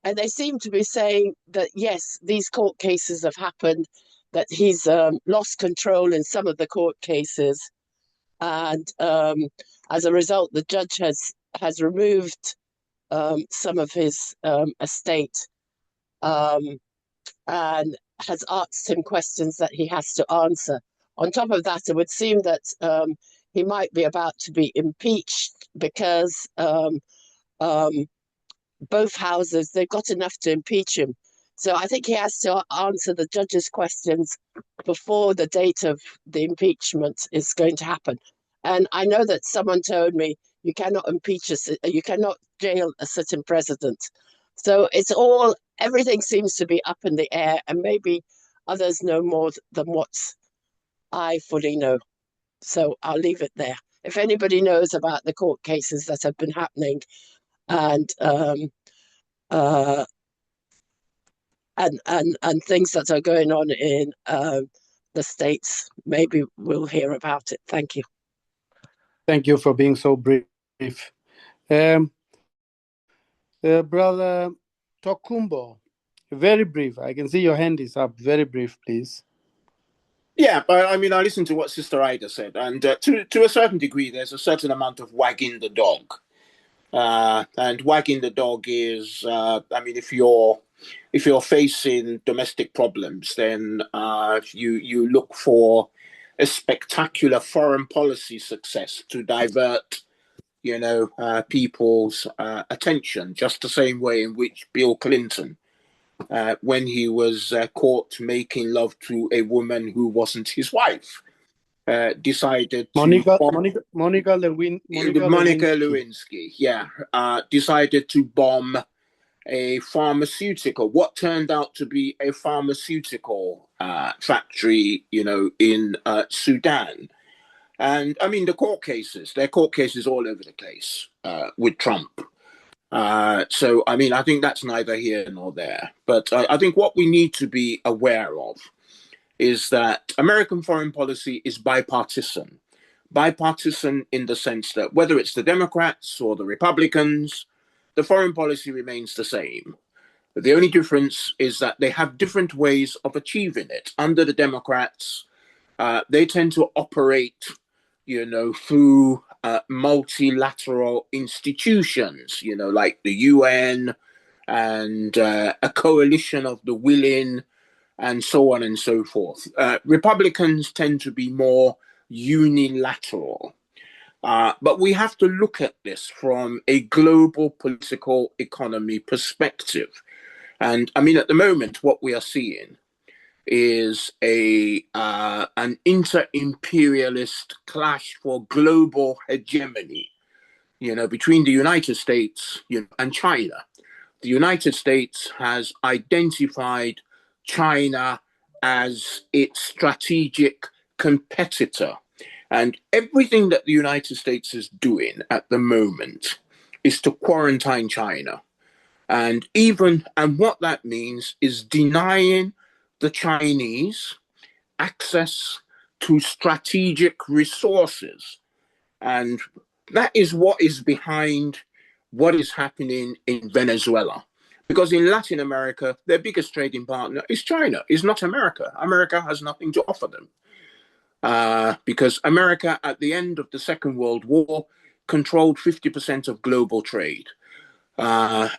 And they seem to be saying that, yes, these court cases have happened, that he's lost control in some of the court cases. And as a result, the judge has removed some of his estate and has asked him questions that he has to answer. On top of that, it would seem that he might be about to be impeached because both houses, they've got enough to impeach him. So I think he has to answer the judge's questions before the date of the impeachment is going to happen. And I know that someone told me you cannot you cannot jail a sitting president. So it's all, everything seems to be up in the air, and maybe others know more than what I fully know. So I'll leave it there. If anybody knows about the court cases that have been happening and things that are going on in the States, maybe we'll hear about it. Thank you. Thank you for being so brief. Brother Tokumbo, very brief. I can see your hand is up. Very brief, please. Yeah, but I mean, I listened to what Sister Ida said, and to a certain degree, there's a certain amount of wagging the dog. And wagging the dog is, I mean, if you're facing domestic problems, then you look for a spectacular foreign policy success to divert, people's attention, just the same way in which Bill Clinton, when he was caught making love to a woman who wasn't his wife, decided Monica Lewinsky, decided to bomb a pharmaceutical, what turned out to be a pharmaceutical factory, in Sudan. And I mean, there are court cases all over the place with Trump. So, I mean, I think that's neither here nor there. But I think what we need to be aware of is that American foreign policy is bipartisan. Bipartisan in the sense that whether it's the Democrats or the Republicans, the foreign policy remains the same. The only difference is that they have different ways of achieving it. Under the Democrats, they tend to operate, through multilateral institutions, like the UN and a coalition of the willing, and so on and so forth. Republicans tend to be more unilateral. But we have to look at this from a global political economy perspective. And I mean, at the moment, what we are seeing is an inter-imperialist clash for global hegemony, between the United States, and China. The United States has identified China as its strategic competitor. And everything that the United States is doing at the moment is to quarantine China. And what that means is denying the Chinese access to strategic resources. And that is what is behind what is happening in Venezuela. Because in Latin America, their biggest trading partner is China, is not America. America has nothing to offer them. Because America, at the end of the Second World War, controlled 50% of global trade.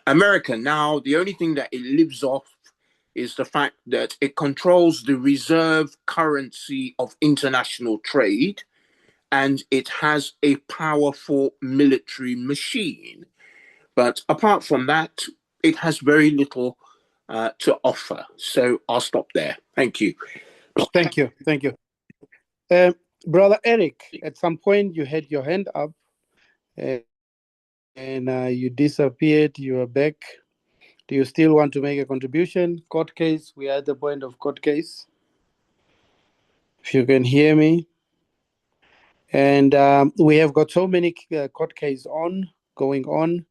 America now, the only thing that it lives off is the fact that it controls the reserve currency of international trade, and it has a powerful military machine. But apart from that, it has very little to offer. So I'll stop there. Thank you. Thank you. Thank you. Brother Eric, at some point you had your hand up and you disappeared. You are back. Do you still want to make a contribution? Court case, we are at the point of court case. If you can hear me. And we have got so many court cases going on,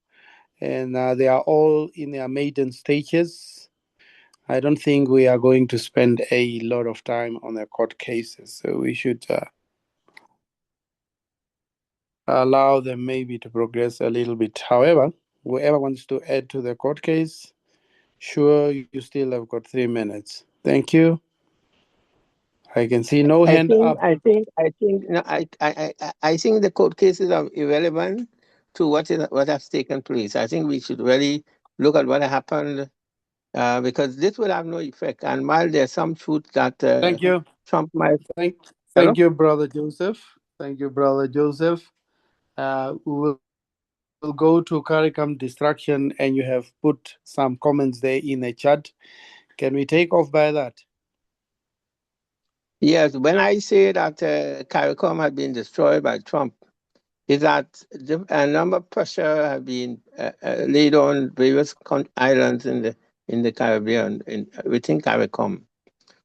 and they are all in their maiden stages. I don't think we are going to spend a lot of time on the court cases, so we should allow them maybe to progress a little bit. However, whoever wants to add to the court case, sure, you still have got 3 minutes. Thank you. I can see no hand up. I think the court cases are irrelevant to what has taken place. I think we should really look at what happened because this will have no effect. And while there's some truth that Thank you. Trump might. Thank you, Brother Joseph. Thank you, Brother Joseph. We will go to CARICOM distraction, and you have put some comments there in the chat. Can we take off by that? Yes, when I say that CARICOM had been destroyed by Trump, is that a number of pressure have been laid on various islands in the Caribbean within CARICOM.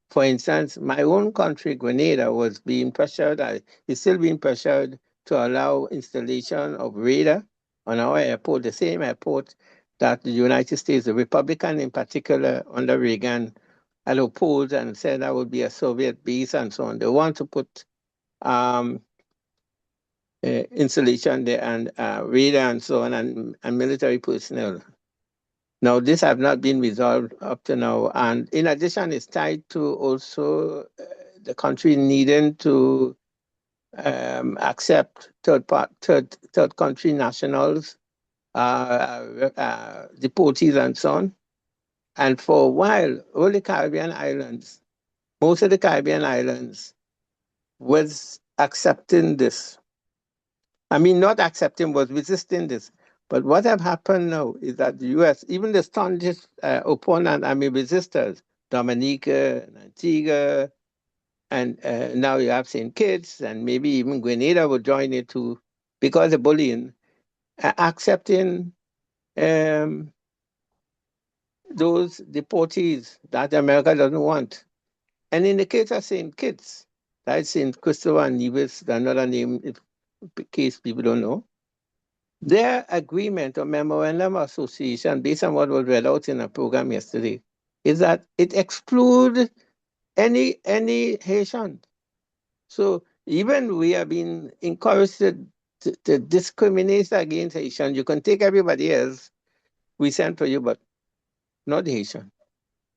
For instance, my own country, Grenada, was being pressured, is still being pressured to allow installation of radar on our airport, the same airport that the United States, the Republican in particular, under Reagan, had opposed and said that would be a Soviet base and so on. They want to put installation there and radar and so on and military personnel. Now, this have not been resolved up to now. And in addition, it's tied to also the country needing to accept third country nationals, deportees and so on. And for a while, all the Caribbean islands, most of the Caribbean islands was accepting this. I mean, not accepting, was resisting this. But what have happened now is that the U.S., even the staunchest opponent, resistors, Dominica, Antigua, and now you have St. Kitts, and maybe even Grenada will join it too, because of bullying, accepting those deportees that America doesn't want. And in the case of St. Kitts, that's St. Christopher and Nevis, another name, in case people don't know, their agreement or memorandum of association, based on what was read out in a program yesterday, is that it excludes any Haitian. So even we have been encouraged to discriminate against Haitian. You can take everybody else we send for you, but not Haitian.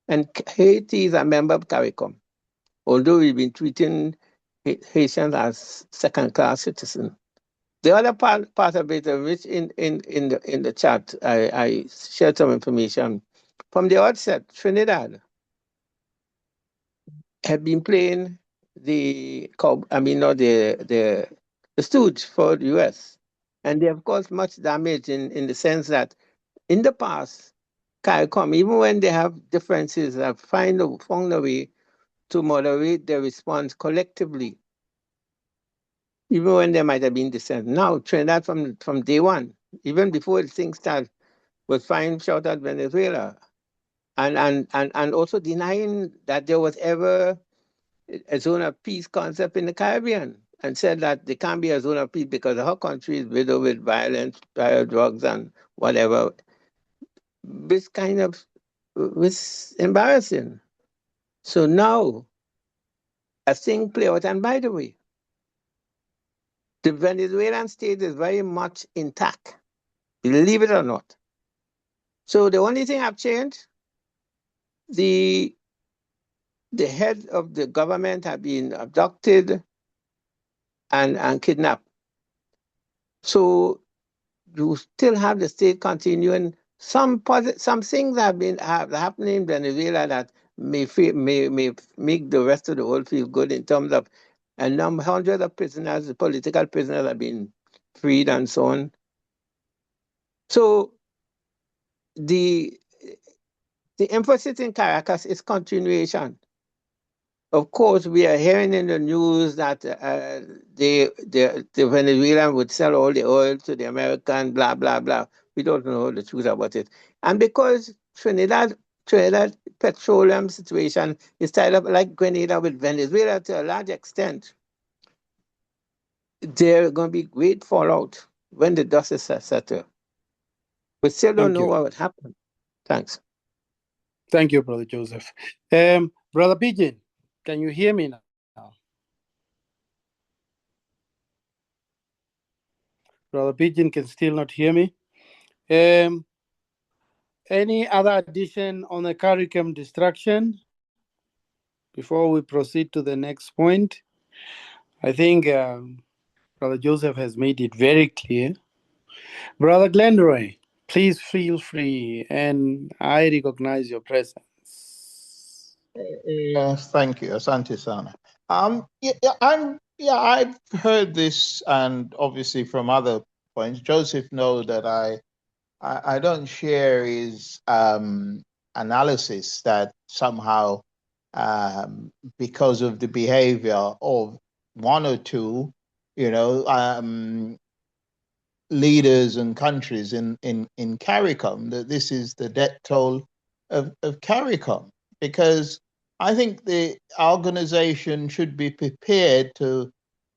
And Haiti is a member of CARICOM, although we've been treating Haitians as second-class citizens. The other part of it, which in the chat, I shared some information. From the outset, Trinidad had been playing the stooge for the US. And they have caused much damage in the sense that in the past, CARICOM, even when they have differences, have found a way to moderate their response collectively, even when there might have been dissent. Now, Trinidad from day one, even before things started, was fine, shout out Venezuela, and also denying that there was ever a zone of peace concept in the Caribbean, and said that there can't be a zone of peace because our country is riddled with violence, drugs, and whatever. This kind of was embarrassing. So now, a thing play out, and by the way, the Venezuelan state is very much intact, believe it or not. So the only thing I've changed, the head of the government have been abducted and kidnapped. So you still have the state continuing some things have been happening in Venezuela that may make the rest of the world feel good in terms of hundreds of prisoners, political prisoners, have been freed and so on. So the emphasis in Caracas is continuation. Of course, we are hearing in the news that the Venezuelan would sell all the oil to the American, blah, blah, blah. We don't know the truth about it. And because Trinidad petroleum situation is tied up like Grenada with Venezuela to a large extent, there are going to be great fallout when the dust is settled. We still don't know what would happen. Thanks. Thank you, Brother Joseph. Brother Pigeon, can you hear me now? Brother Pigeon can still not hear me. Any other addition on the CARICOM destruction before we proceed to the next point? I think Brother Joseph has made it very clear. Brother Glenroy, please feel free, and I recognize your presence. Yes, thank you, Asante Sana. I've heard this, and obviously from other points. Joseph knows that I don't share his analysis that somehow because of the behavior of one or two, leaders and countries in CARICOM, that this is the death toll of CARICOM, because I think the organization should be prepared to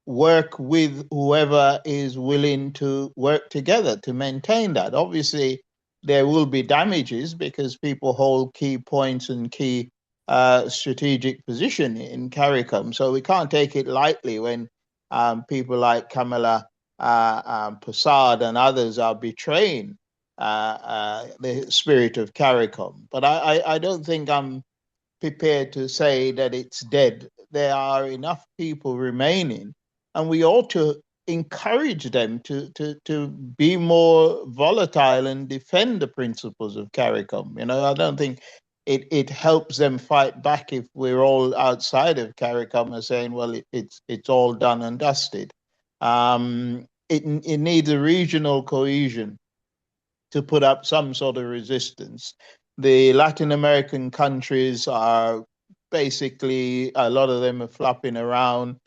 work with whoever is willing to work together to maintain that. Obviously, there will be damages because people hold key points and key strategic position in CARICOM. So we can't take it lightly when people like Kamala Prasad and others are betraying the spirit of CARICOM. But I don't think I'm prepared to say that it's dead. There are enough people remaining, and we ought to encourage them to be more volatile and defend the principles of CARICOM. I don't think it helps them fight back if we're all outside of CARICOM and saying, well, it's all done and dusted. It needs a regional cohesion to put up some sort of resistance. The Latin American countries are basically, a lot of them are flopping around.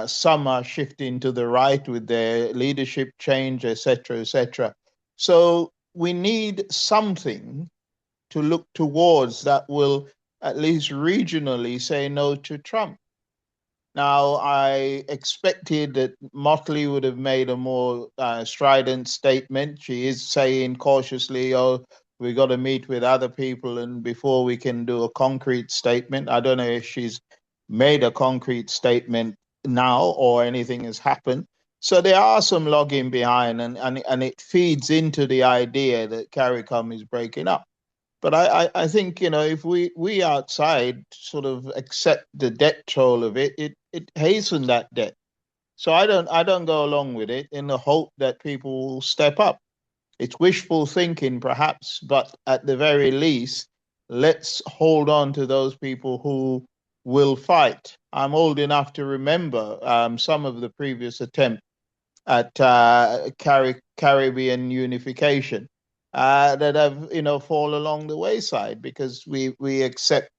Some are shifting to the right with their leadership change, etc., etc. So we need something to look towards that will at least regionally say no to Trump. Now, I expected that Motley would have made a more strident statement. She is saying cautiously, oh, we got to meet with other people and before we can do a concrete statement. I don't know if she's made a concrete statement now or anything has happened. So there are some logging behind, and it feeds into the idea that CARICOM is breaking up. But I think, if we outside sort of accept the debt toll of it hastens that debt. So I don't go along with it in the hope that people will step up. It's wishful thinking, perhaps, but at the very least, let's hold on to those people who will fight. I'm old enough to remember some of the previous attempts at Caribbean unification that have fall along the wayside because we accept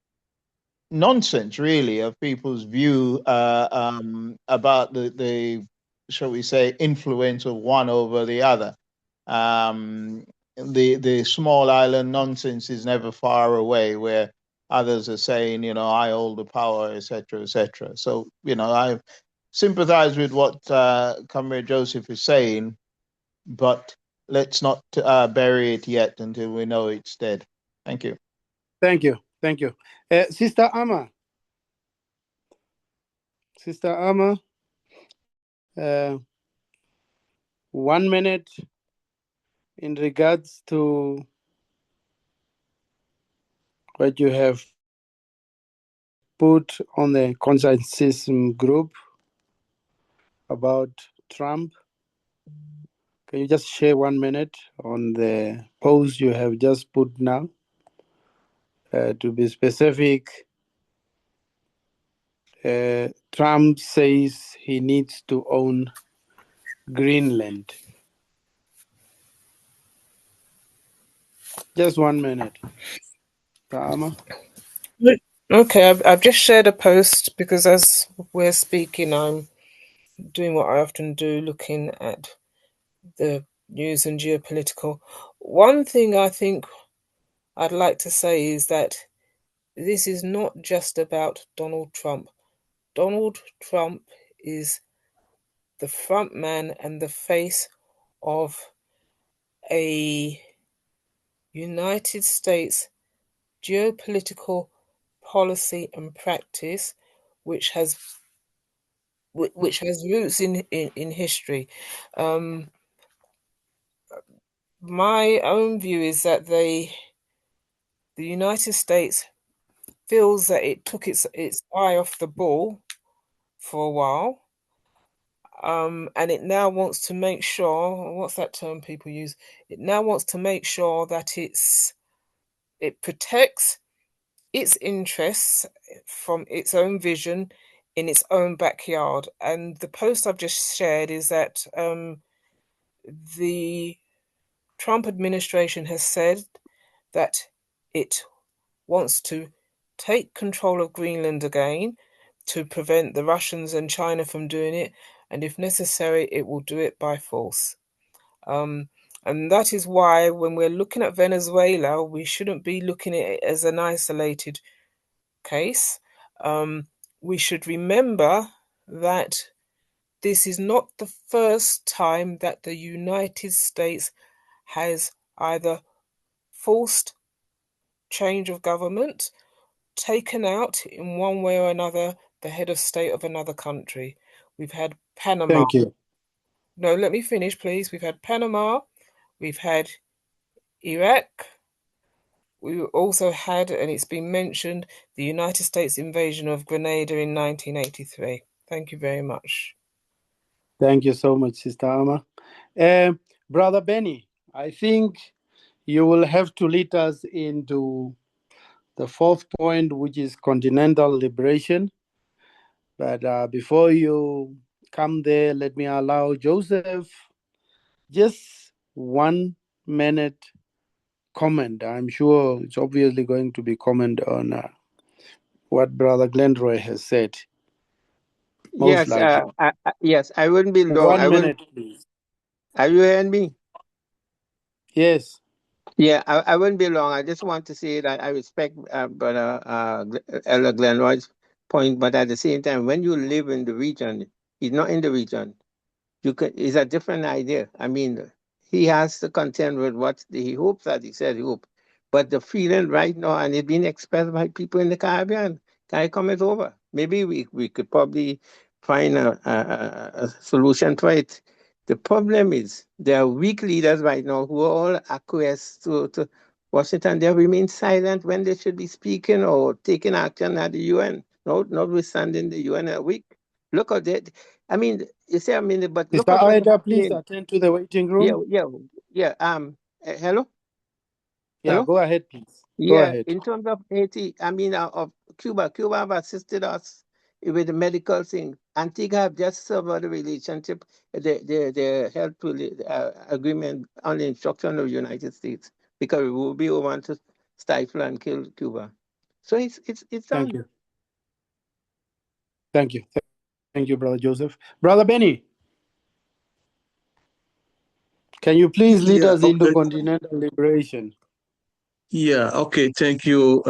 nonsense really of people's view about the shall we say influence of one over the other. The small island nonsense is never far away where others are saying, I hold the power, etc., etc. So, I sympathize with what Comrade Joseph is saying, but let's not bury it yet until we know it's dead. Thank you. Thank you. Thank you. Sister Amma. Sister Amma, 1 minute in regards to what you have put on the consensus group about Trump. Can you just share 1 minute on the post you have just put now? To be specific, Trump says he needs to own Greenland. Just 1 minute. Tama? Okay, I've just shared a post because as we're speaking, I'm doing what I often do, looking at the news and geopolitical. One thing I think I'd like to say is that this is not just about Donald Trump. Donald Trump is the front man and the face of a United States geopolitical policy and practice which has roots in history. My own view is that the United States feels that it took its eye off the ball for a while, and it now wants to make sure, what's that term people use? It now wants to make sure that it protects its interests from its own vision in its own backyard. And the post I've just shared is that the Trump administration has said that it wants to take control of Greenland again to prevent the Russians and China from doing it, and if necessary, it will do it by force. And that is why when we're looking at Venezuela, we shouldn't be looking at it as an isolated case. We should remember that this is not the first time that the United States has either forced change of government, taken out in one way or another the head of state of another country. We've had Panama. Thank you. No, let me finish, please. We've had Panama, we've had Iraq, we also had, and it's been mentioned, the United States invasion of Grenada in 1983. Thank you very much. Thank you so much, Sister Ama. Brother Benny, I think you will have to lead us into the fourth point, which is continental liberation. But before you come there, let me allow Joseph just 1 minute comment. I'm sure it's obviously going to be comment on what Brother Glenroy has said. Most Yes, likely. yes, I wouldn't be long. 1 minute, please. Are you hearing me? Yes. Yeah, I wouldn't be long. I just want to say that I respect Brother Elder Glenroy's point, but at the same time, when you live in the region, he's not in the region. It's a different idea. I mean, he has to contend with what he hopes that he said he hoped. But the feeling right now, and it's being expressed by people in the Caribbean, can I comment over? Maybe we could probably find a solution for it. The problem is there are weak leaders right now who all acquiesce to Washington. They remain silent when they should be speaking or taking action at the UN, notwithstanding the UN are weak. Look at that. I mean, you say, but look Mr. at what Aida, is please happening. attend to the waiting room. Yeah. Hello? Yeah, Hello? go ahead, please. Go Yeah, ahead. in terms of Haiti, of Cuba have assisted us with the medical thing. Antigua have just severed the relationship, the health agreement on the instruction of the United States because we will be over to stifle and kill Cuba. So it's Thank done. you. Thank you. Thank you, Brother Joseph. Brother Benny, can you please lead Yeah, us into continental liberation? yeah, okay, thank you,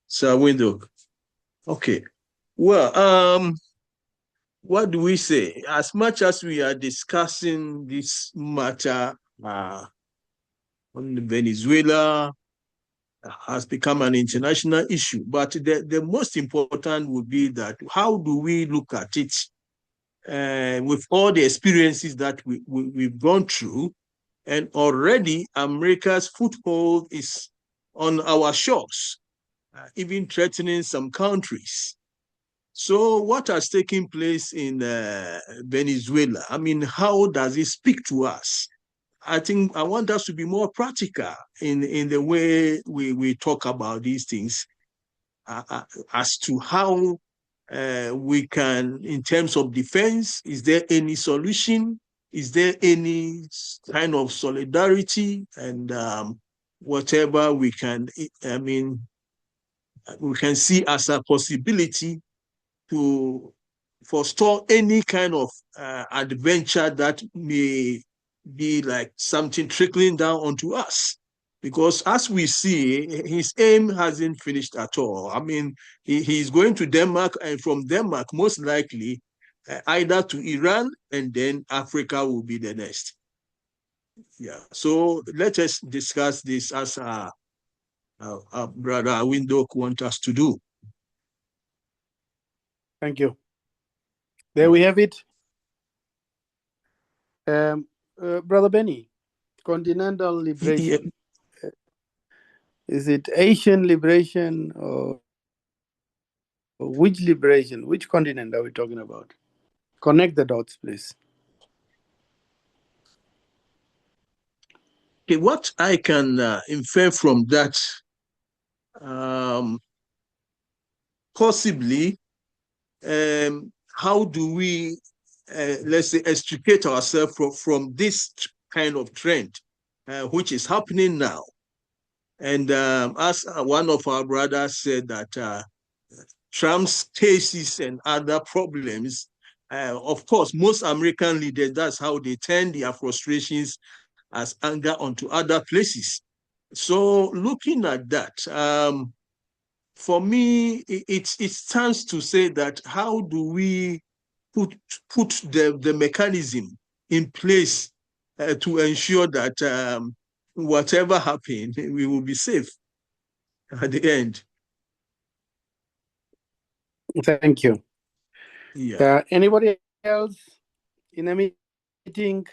Sir Window. Okay. Well, what do we say? As much as we are discussing this matter on Venezuela, has become an international issue, but the most important would be that how do we look at it with all the experiences that we've gone through, and already America's foothold is on our shores, even threatening some countries. So what has taken place in Venezuela? I mean, how does it speak to us? I think I want us to be more practical in the way we talk about these things as to how we can, in terms of defense, is there any solution? Is there any kind of solidarity? And whatever we can, I mean, we can see as a possibility to forestall any kind of adventure that may be like something trickling down onto us. Because as we see, his aim hasn't finished at all. I mean, he's going to Denmark, and from Denmark, most likely, either to Iran, and then Africa will be the next. Yeah. So let us discuss this as our brother Windhoek wants us to do. Thank you. There we have it. Brother Benny, continental liberation. Yeah. Is it Asian liberation or which liberation? Which continent are we talking about? Connect the dots, please. Okay, what I can infer from that, possibly, how do we, let's say, extricate ourselves from this kind of trend, which is happening now? And as one of our brothers said, that Trump's cases and other problems, of course, most American leaders, that's how they turn their frustrations as anger onto other places. So looking at that, for me, it stands to say that how do we put the mechanism in place to ensure that whatever happens, we will be safe at the end. Thank you. Yeah. Anybody else in a meeting?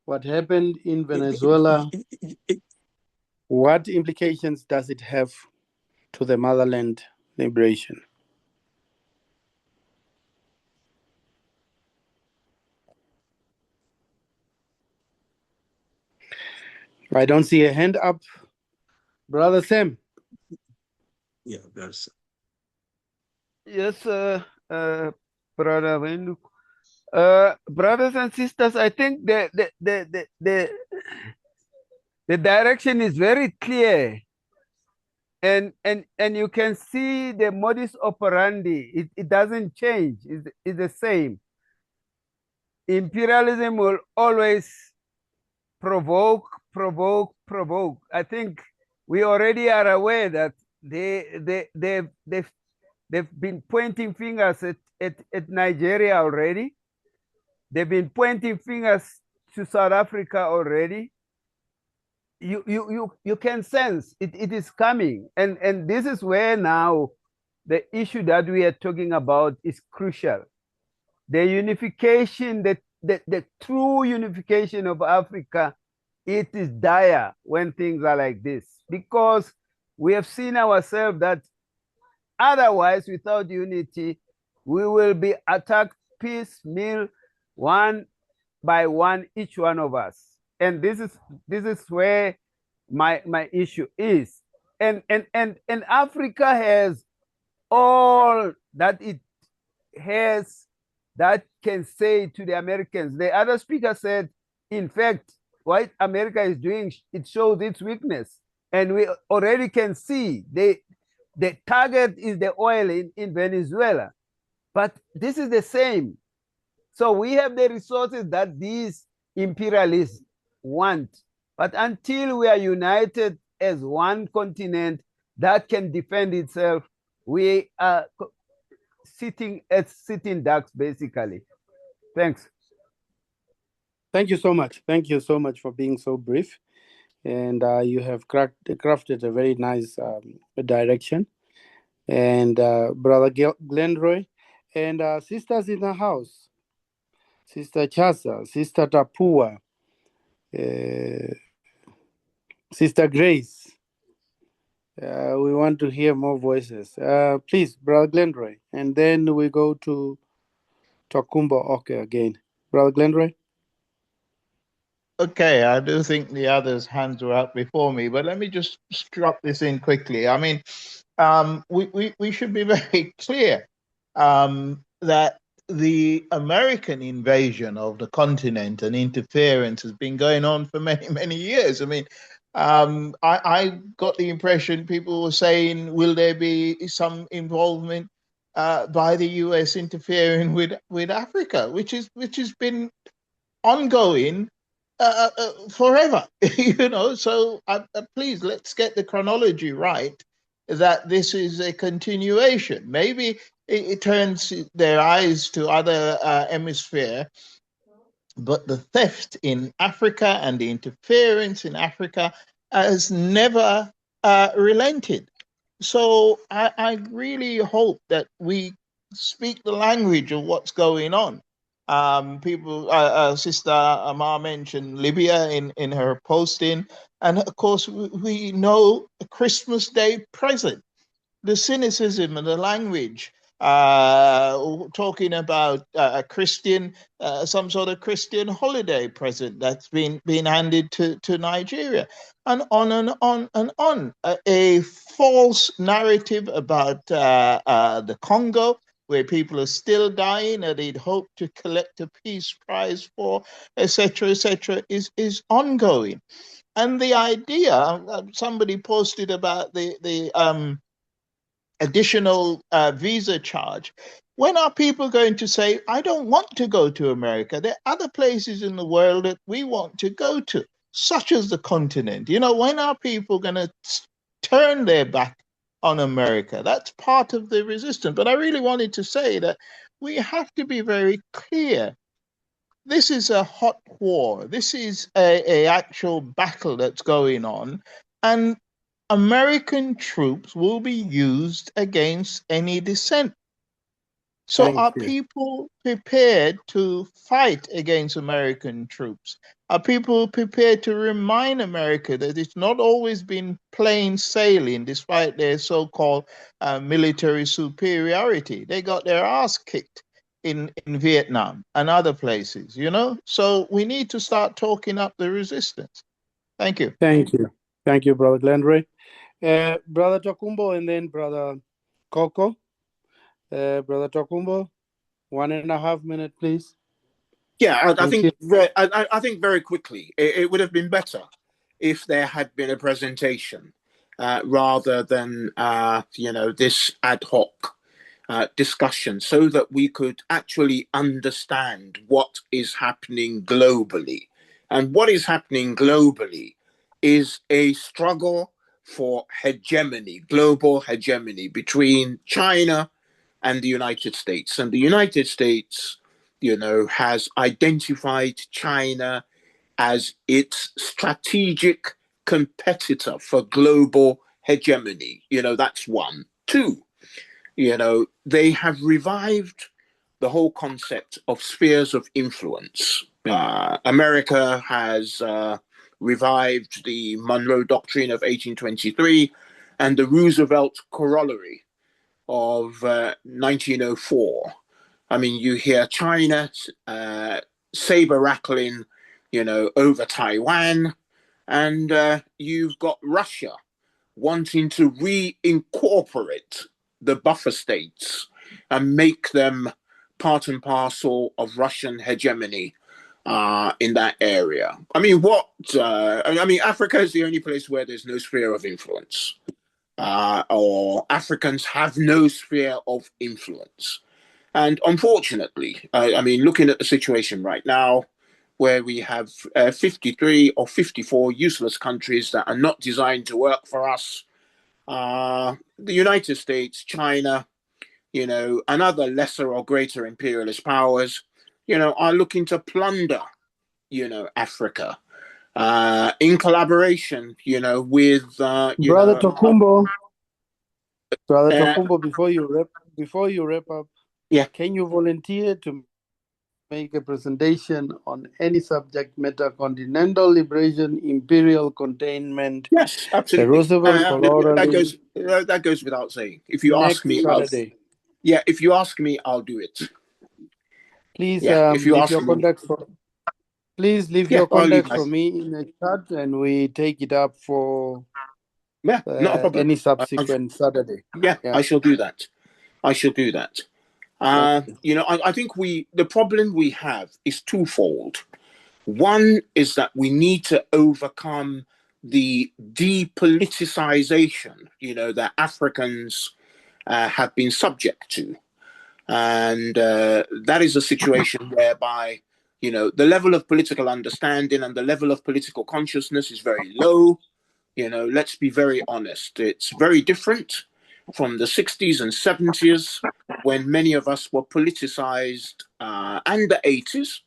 What happened in Venezuela? What implications does it have to the motherland liberation? I don't see a hand up. Brother Sam. Yeah, that's. Yes, Brother Wenduk. Brothers and sisters, I think the direction is very clear. And you can see the modus operandi. It doesn't change. It's the same. Imperialism will always provoke. I think we already are aware that they've been pointing fingers at Nigeria already. They've been pointing fingers to South Africa already. You can sense it is coming. And this is where now the issue that we are talking about is crucial. The unification, the true unification of Africa, it is dire when things are like this, because we have seen ourselves that otherwise, without unity, we will be attacked piecemeal, one by one, each one of us. And this is where my issue is. And Africa has all that it has that can say to the Americans. The other speaker said, in fact, what America is doing, it shows its weakness. And we already can see the target is the oil in Venezuela. But this is the same. So we have the resources that these imperialists want. But until we are united as one continent that can defend itself, we are sitting as sitting ducks, basically. Thanks. Thank you so much. Thank you so much for being so brief. And you have crafted a very nice direction. And Brother Glenroy, and sisters in the house, Sister Chasa, Sister Tapua, Sister Grace, We want to hear more voices. Please, Brother Glenroy, and then we go to Tokumbo Oke again. Brother Glenroy? Okay, I do think the others' hands were up before me, but let me just drop this in quickly. I mean, we should be very clear that the American invasion of the continent and interference has been going on for many, many years. I mean, I got the impression people were saying, will there be some involvement by the US interfering with Africa, which has been ongoing forever, you know. So please, let's get the chronology right, that this is a continuation. Maybe it turns their eyes to other hemisphere, but the theft in Africa and the interference in Africa has never relented. So I really hope that we speak the language of what's going on. Sister Amar mentioned Libya in her posting. And of course, we know Christmas Day present, the cynicism and the language, talking about a Christian, some sort of Christian holiday present that's been handed to Nigeria, and on and on and on. A false narrative about the Congo, where people are still dying and they'd hope to collect a peace prize for, etc., is ongoing. And the idea, somebody posted about the additional visa charge. When are people going to say, I don't want to go to America? There are other places in the world that we want to go to, such as the continent. You know, when are people going to turn their back on America? That's part of the resistance. But I really wanted to say that we have to be very clear. This is a hot war. This is a actual battle that's going on. And American troops will be used against any dissent. So Thank are you. people prepared to fight against American troops? Are people prepared to remind America that it's not always been plain sailing despite their so-called military superiority? They got their ass kicked in Vietnam and other places, you know? So we need to start talking up the resistance. Thank you. Thank you. Thank you, Brother Glenroy. Brother Tokumbo, and then Brother Coco. Brother Tokumbo, 1.5 minutes, please. Yeah, I Thank think you. I think very quickly it would have been better if there had been a presentation rather than this ad hoc discussion, so that we could actually understand what is happening globally. And what is happening globally is a struggle for hegemony, global hegemony between China and the United States. And the United States, has identified China as its strategic competitor for global hegemony. That's one. Two, they have revived the whole concept of spheres of influence. America has revived the Monroe Doctrine of 1823 and the Roosevelt Corollary of 1904. I mean, you hear China saber rattling, over Taiwan, and you've got Russia wanting to reincorporate the buffer states and make them part and parcel of Russian hegemony in that area. I mean, Africa is the only place where there's no sphere of influence, or Africans have no sphere of influence. And unfortunately, looking at the situation right now, where we have 53 or 54 useless countries that are not designed to work for us, the United States, China, and other lesser or greater imperialist powers, are looking to plunder, Africa, in collaboration, with, Brother Tokumbo, before you wrap up, yeah. can you volunteer to make a presentation on any subject matter: continental liberation, imperial containment, Yes, absolutely. Roosevelt colonialism. That goes without saying. If you ask Next me, Saturday. if you ask me, I'll do it. Please If you leave ask your me, contacts for. Please leave yeah, your I'll leave contacts my. for me in the chat, and we take it up for Yeah, not a problem. any subsequent Saturday. Yeah, Yeah. I shall do that. I shall do that. I think the problem we have is twofold. One is that we need to overcome the depoliticization, that Africans have been subject to. And that is a situation whereby, the level of political understanding and the level of political consciousness is very low. Let's be very honest. It's very different from the 60s and 70s when many of us were politicized, and the 80s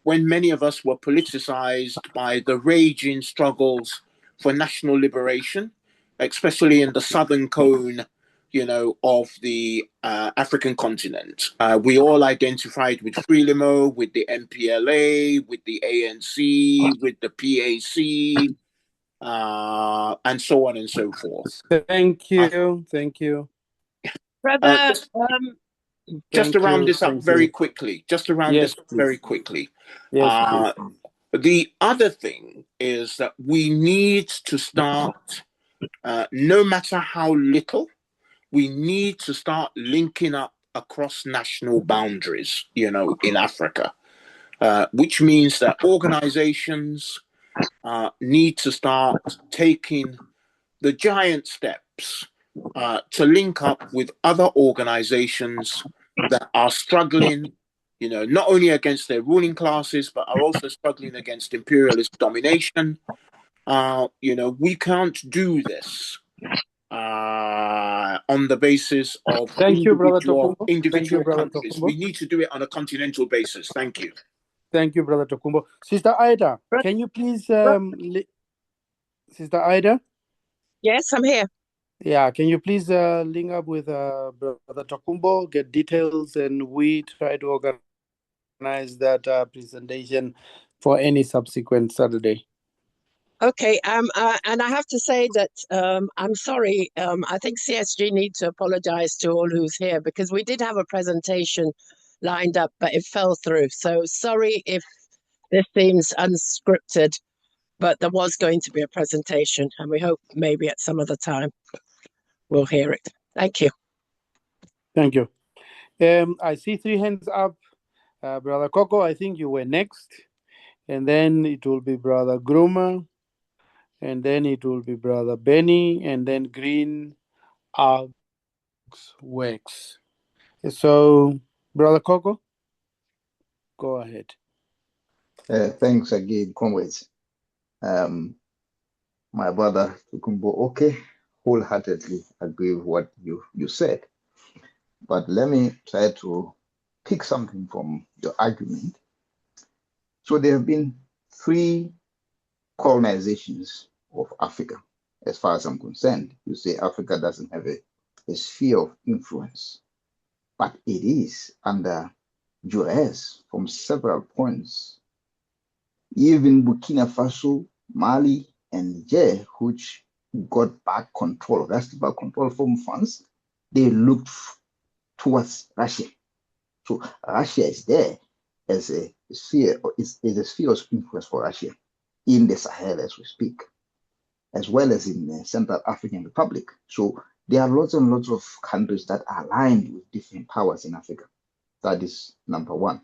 when many of us were politicized by the raging struggles for national liberation, especially in the southern cone, of the African continent. We all identified with Frelimo, with the MPLA, with the ANC, with the PAC, and so on and so forth. Thank you. Thank you. Brother, Just to round this up very quickly. Yes, please. Yes, please. The other thing is that we need to start, no matter how little, we need to start linking up across national boundaries, in Africa, which means that organizations need to start taking the giant steps to link up with other organizations that are struggling, not only against their ruling classes, but are also struggling against imperialist domination. We can't do this on the basis of Thank you, Brother Tokumbo. individual countries. We need to do it on a continental basis. Thank you. Thank you, Brother Tokumbo. Sister Ida, can you please, Sister Ida? Yes, I'm here. Yeah, can you please link up with Brother Tokumbo, get details, and we try to organize that presentation for any subsequent Saturday. Okay, and I have to say that I'm sorry. I think CSG needs to apologize to all who's here because we did have a presentation lined up, but it fell through. So sorry if this seems unscripted, but there was going to be a presentation, and we hope maybe at some other time we'll hear it. Thank you. Thank you. I see 3 hands up. Brother Coco, I think you were next. And then it will be Brother Groomer. And then it will be Brother Benny. And then Green Ox Wax. So, Brother Coco, go ahead. Thanks again, comrades. My brother Tukumbo, okay, wholeheartedly agree with what you said. But let me try to pick something from your argument. So there have been 3 colonizations of Africa. As far as I'm concerned, you say Africa doesn't have a sphere of influence, but it is under duress from several points. Even Burkina Faso, Mali, and Niger, which got back control, wrested back control from France, they looked towards Russia. So Russia is there as a sphere, is a sphere of influence for Russia in the Sahel as we speak, as well as in the Central African Republic. So there are lots and lots of countries that are aligned with different powers in Africa. That is number 1.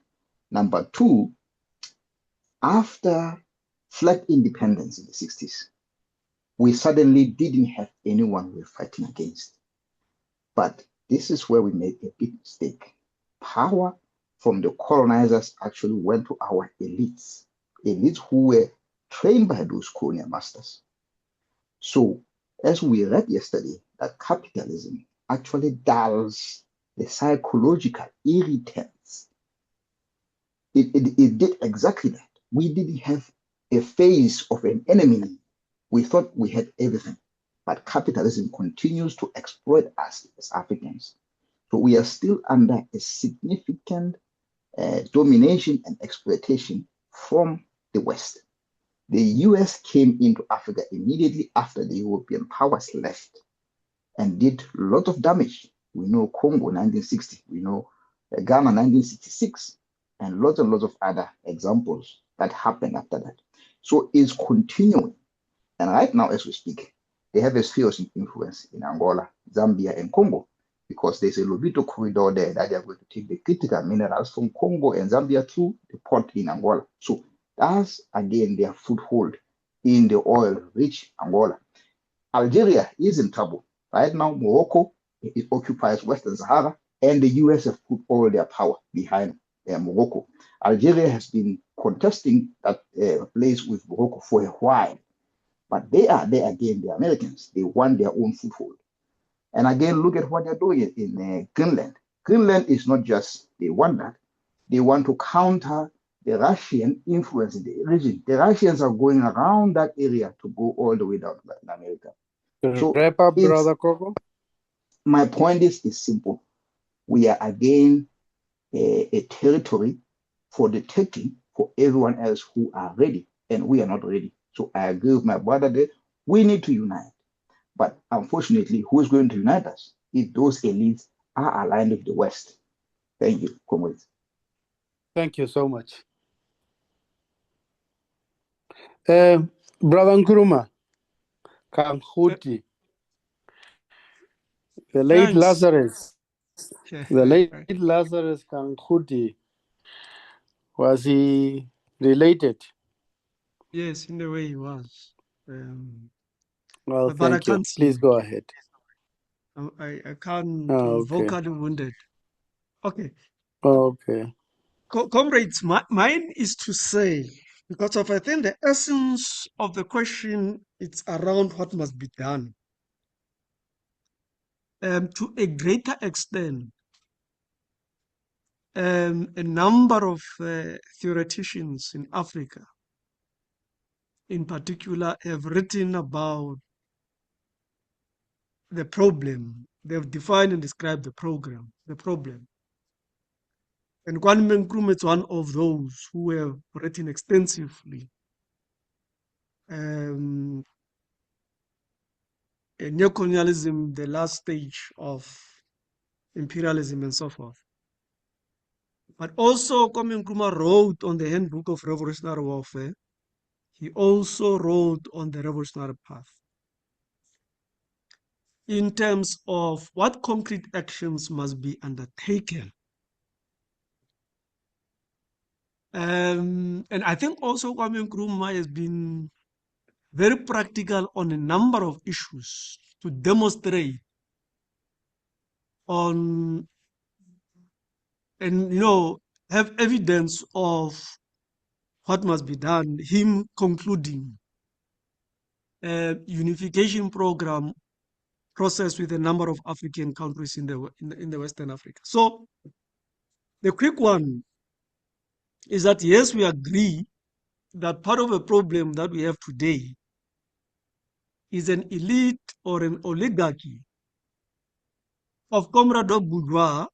Number 2, after flag independence in the 60s, we suddenly didn't have anyone we were fighting against. But this is where we made a big mistake. Power from the colonizers actually went to our elites who were trained by those colonial masters. So, as we read yesterday, that capitalism actually dulls the psychological irritants. It did exactly that. We didn't have a face of an enemy. We thought we had everything. But capitalism continues to exploit us as Africans. So we are still under a significant domination and exploitation from the West. The US came into Africa immediately after the European powers left and did a lot of damage. We know Congo 1960, we know Ghana 1966, and lots and lots of other examples that happened after that. So it's continuing. And right now, as we speak, they have a sphere of influence in Angola, Zambia, and Congo, because there's a Lobito corridor there that they are going to take the critical minerals from Congo and Zambia to the port in Angola. So that's, again, their foothold in the oil-rich Angola. Algeria is in trouble. Right now, Morocco, it occupies Western Sahara, and the US have put all their power behind Morocco. Algeria has been contesting that place with Morocco for a while, but they are there again, the Americans. They want their own foothold. And again, look at what they're doing in Greenland. Greenland is not just they want that, they want to counter the Russian influence in the region. The Russians are going around that area to go all the way down to Latin America. So wrap up, Brother Coco. My point is simple. We are again a territory for the taking for everyone else who are ready, and we are not ready. So I agree with my brother there. We need to unite. But unfortunately, who is going to unite us if those elites are aligned with the West? Thank you, comrades. Thank you so much. Brother Nkrumah, Kanhuti, the late Thanks. Lazarus, the late Lazarus Kanhuti, was he related? Yes, in a way he was. Well, but I thank you. can't see Please him. go ahead. I can't. Oh, I'm okay. vocally wounded. Okay. Okay. Comrades, mine is to say, because of I think the essence of the question, it's around what must be done. To a greater extent, a number of theoreticians in Africa, in particular, have written about the problem. They've defined and described the problem. And Kwame Nkrumah is one of those who have written extensively neocolonialism, the last stage of imperialism, and so forth. But also, Kwame Nkrumah wrote on the Handbook of Revolutionary Warfare. He also wrote on the revolutionary path in terms of what concrete actions must be undertaken. And I think also Kwame Nkrumah has been very practical on a number of issues to demonstrate on and have evidence of what must be done. Him concluding a unification program process with a number of African countries in the Western Africa. So the quick one is that yes, we agree that part of the problem that we have today is an elite or an oligarchy of comrade bourgeois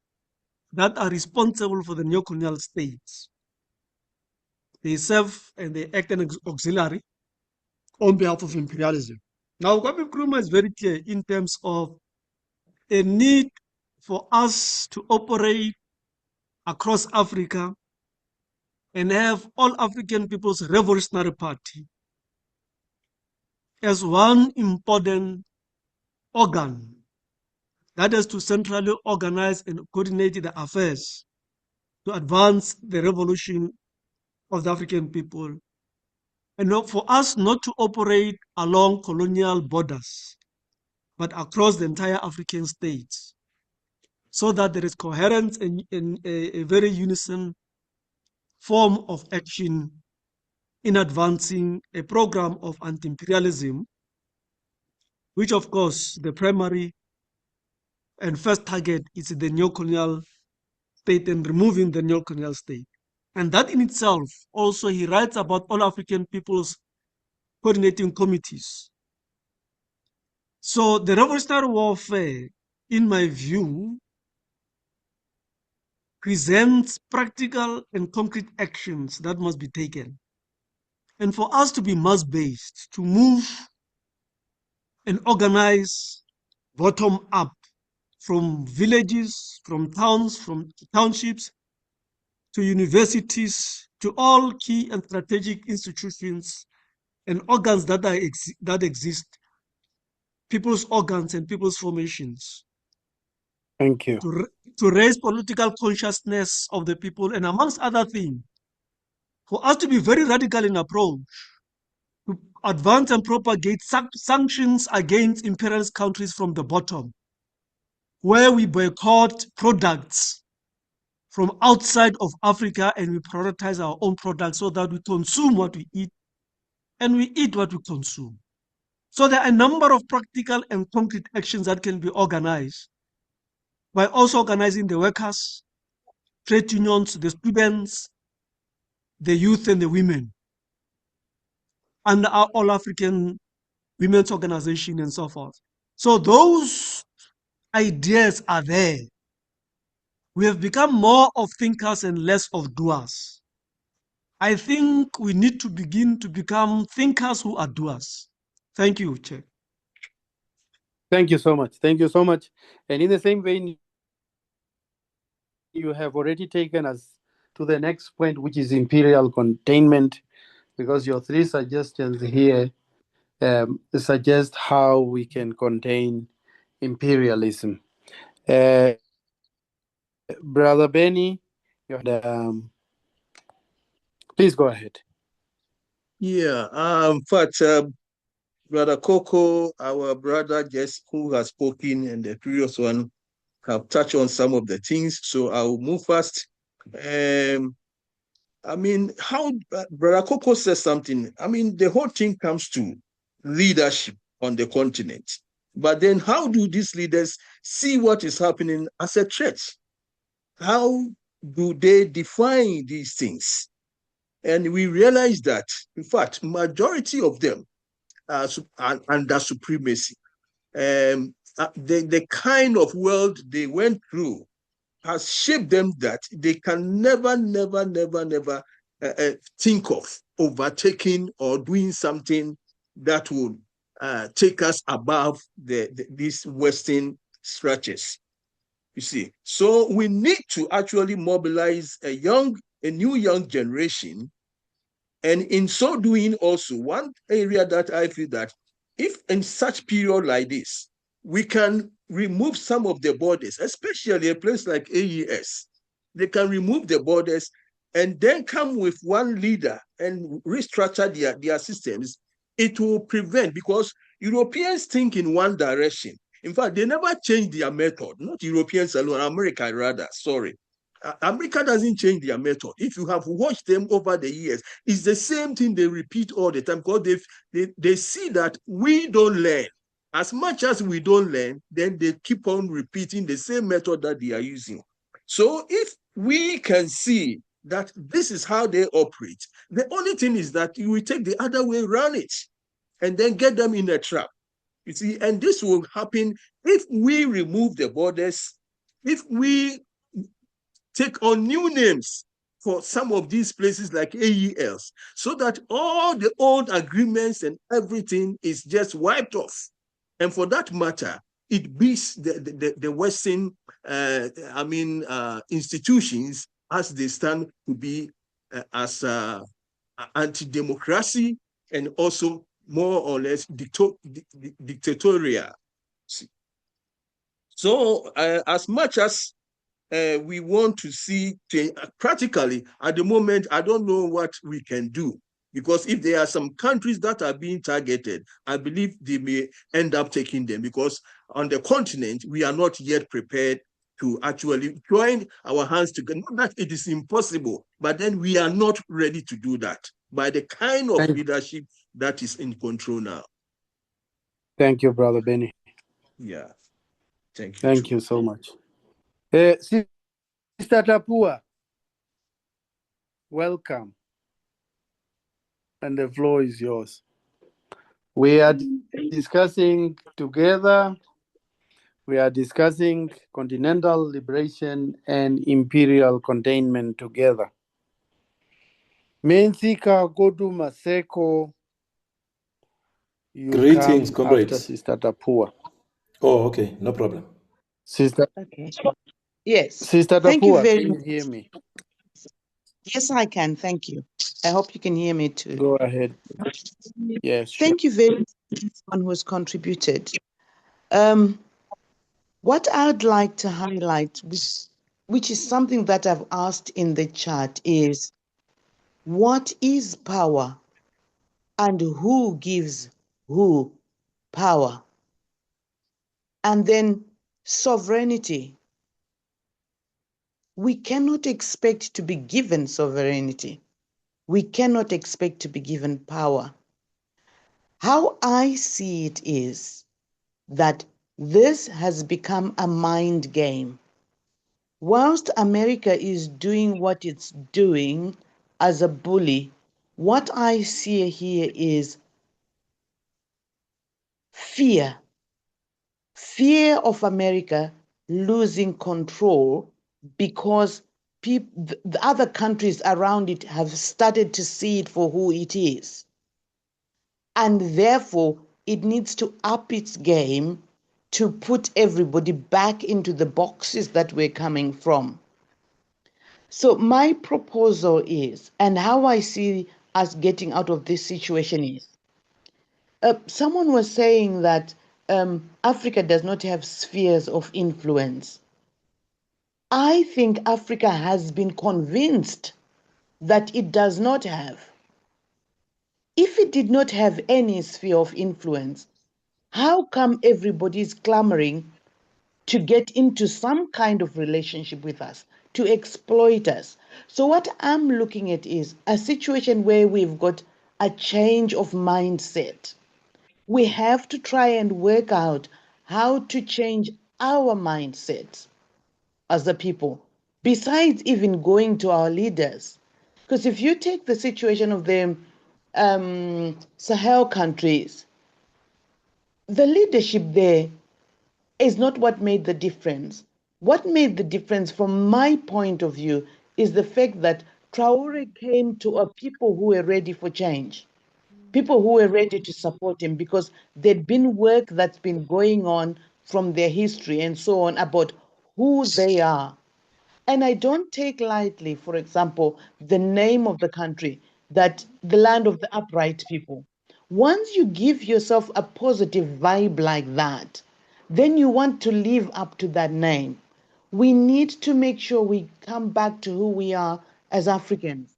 that are responsible for the neocolonial states. They serve and they act as auxiliary on behalf of imperialism. Now, Kwame Nkrumah is very clear in terms of a need for us to operate across Africa and have all African People's Revolutionary Party as one important organ that is to centrally organize and coordinate the affairs to advance the revolution of the African people, and for us not to operate along colonial borders, but across the entire African states, so that there is coherence and a very unison form of action in advancing a program of anti-imperialism, which of course the primary and first target is the neocolonial state and removing the neocolonial state. And that in itself, also he writes about all African peoples coordinating committees. So the revolutionary warfare, in my view, presents practical and concrete actions that must be taken. And for us to be mass-based, to move and organize bottom up from villages, from towns, from townships, to universities, to all key and strategic institutions and organs that exist, people's organs and people's formations. Thank you. To raise political consciousness of the people, and amongst other things, for us to be very radical in approach, to advance and propagate sanctions against imperialist countries from the bottom, where we boycott products from outside of Africa and we prioritize our own products so that we consume what we eat and we eat what we consume. So there are a number of practical and concrete actions that can be organized by also organizing the workers, trade unions, the students, the youth, and the women, and our All African Women's Organization and so forth. So those ideas are there. We have become more of thinkers and less of doers. I think we need to begin to become thinkers who are doers. Thank you, Chair. Thank you so much. Thank you so much. And in the same vein, you have already taken us to the next point, which is imperial containment, because your three suggestions here suggest how we can contain imperialism. Brother Benny, please go ahead. Yeah, but Brother Coco, our brother just who has spoken, and the previous one have touched on some of the things. So I'll move fast. I mean, how Brother Coco says something. I mean, the whole thing comes to leadership on the continent. But then how do these leaders see what is happening as a threat? How do they define these things? And we realize that, in fact, majority of them are under supremacy. The kind of world they went through has shaped them that they can never think of overtaking or doing something that would take us above these Western stretches. You see, so we need to actually mobilize a new young generation. And in so doing, also, one area that I feel that if in such period like this, we can remove some of the borders, especially a place like AES, they can remove the borders and then come with one leader and restructure their systems, it will prevent, because Europeans think in one direction. In fact, they never change their method, not Europeans alone, America rather, sorry. America doesn't change their method. If you have watched them over the years, it's the same thing they repeat all the time, because they see that we don't learn. As much as we don't learn, then they keep on repeating the same method that they are using. So if we can see that this is how they operate, the only thing is that we take the other way around it and then get them in a trap. You see, and this will happen if we remove the borders, if we take on new names for some of these places like AELs, so that all the old agreements and everything is just wiped off. And for that matter, it beats the Western, institutions as they stand to be as anti-democracy and also more or less dictatorial. So as much as we want to see practically at the moment, I don't know what we can do, because if there are some countries that are being targeted, I believe they may end up taking them, because on the continent, we are not yet prepared to actually join our hands together. Not that it is impossible, but then we are not ready to do that by the kind of leadership that is in control now. Thank you, Brother Benny. Yeah. Thank you. Thank you so much. Sister Tapua, welcome. And the floor is yours. We are discussing together We are discussing continental liberation and imperial containment together. Mensika Godu Maseko, you Greetings, come after comrades. Sister Tapua. Oh, okay, no problem. Sister Okay. Yes. Sister Thank you Tapua, very can much. you hear me? Yes, I can. Thank you. I hope you can hear me too. Go ahead. Yes, sure. Thank you very much to everyone who has contributed. What I'd like to highlight, which is something that I've asked in the chat, is what is power and who gives who power? And then sovereignty. We cannot expect to be given sovereignty. We cannot expect to be given power. How I see it is that this has become a mind game. Whilst America is doing what it's doing as a bully, what I see here is fear. Fear of America losing control because the other countries around it have started to see it for who it is. And therefore, it needs to up its game to put everybody back into the boxes that we're coming from. So my proposal is, and how I see us getting out of this situation is, someone was saying that Africa does not have spheres of influence. I think Africa has been convinced that it does not have. If it did not have any sphere of influence, how come everybody is clamoring to get into some kind of relationship with us, to exploit us? So what I'm looking at is a situation where we've got a change of mindset. We have to try and work out how to change our mindset as a people, besides even going to our leaders. Because if you take the situation of the Sahel countries, the leadership there is not what made the difference. What made the difference, from my point of view, is the fact that Traore came to a people who were ready for change, people who were ready to support him, because there'd been work that's been going on from their history and so on about who they are. And I don't take lightly, for example, the name of the country, that the land of the upright people. Once you give yourself a positive vibe like that, then you want to live up to that name. We need to make sure we come back to who we are as Africans.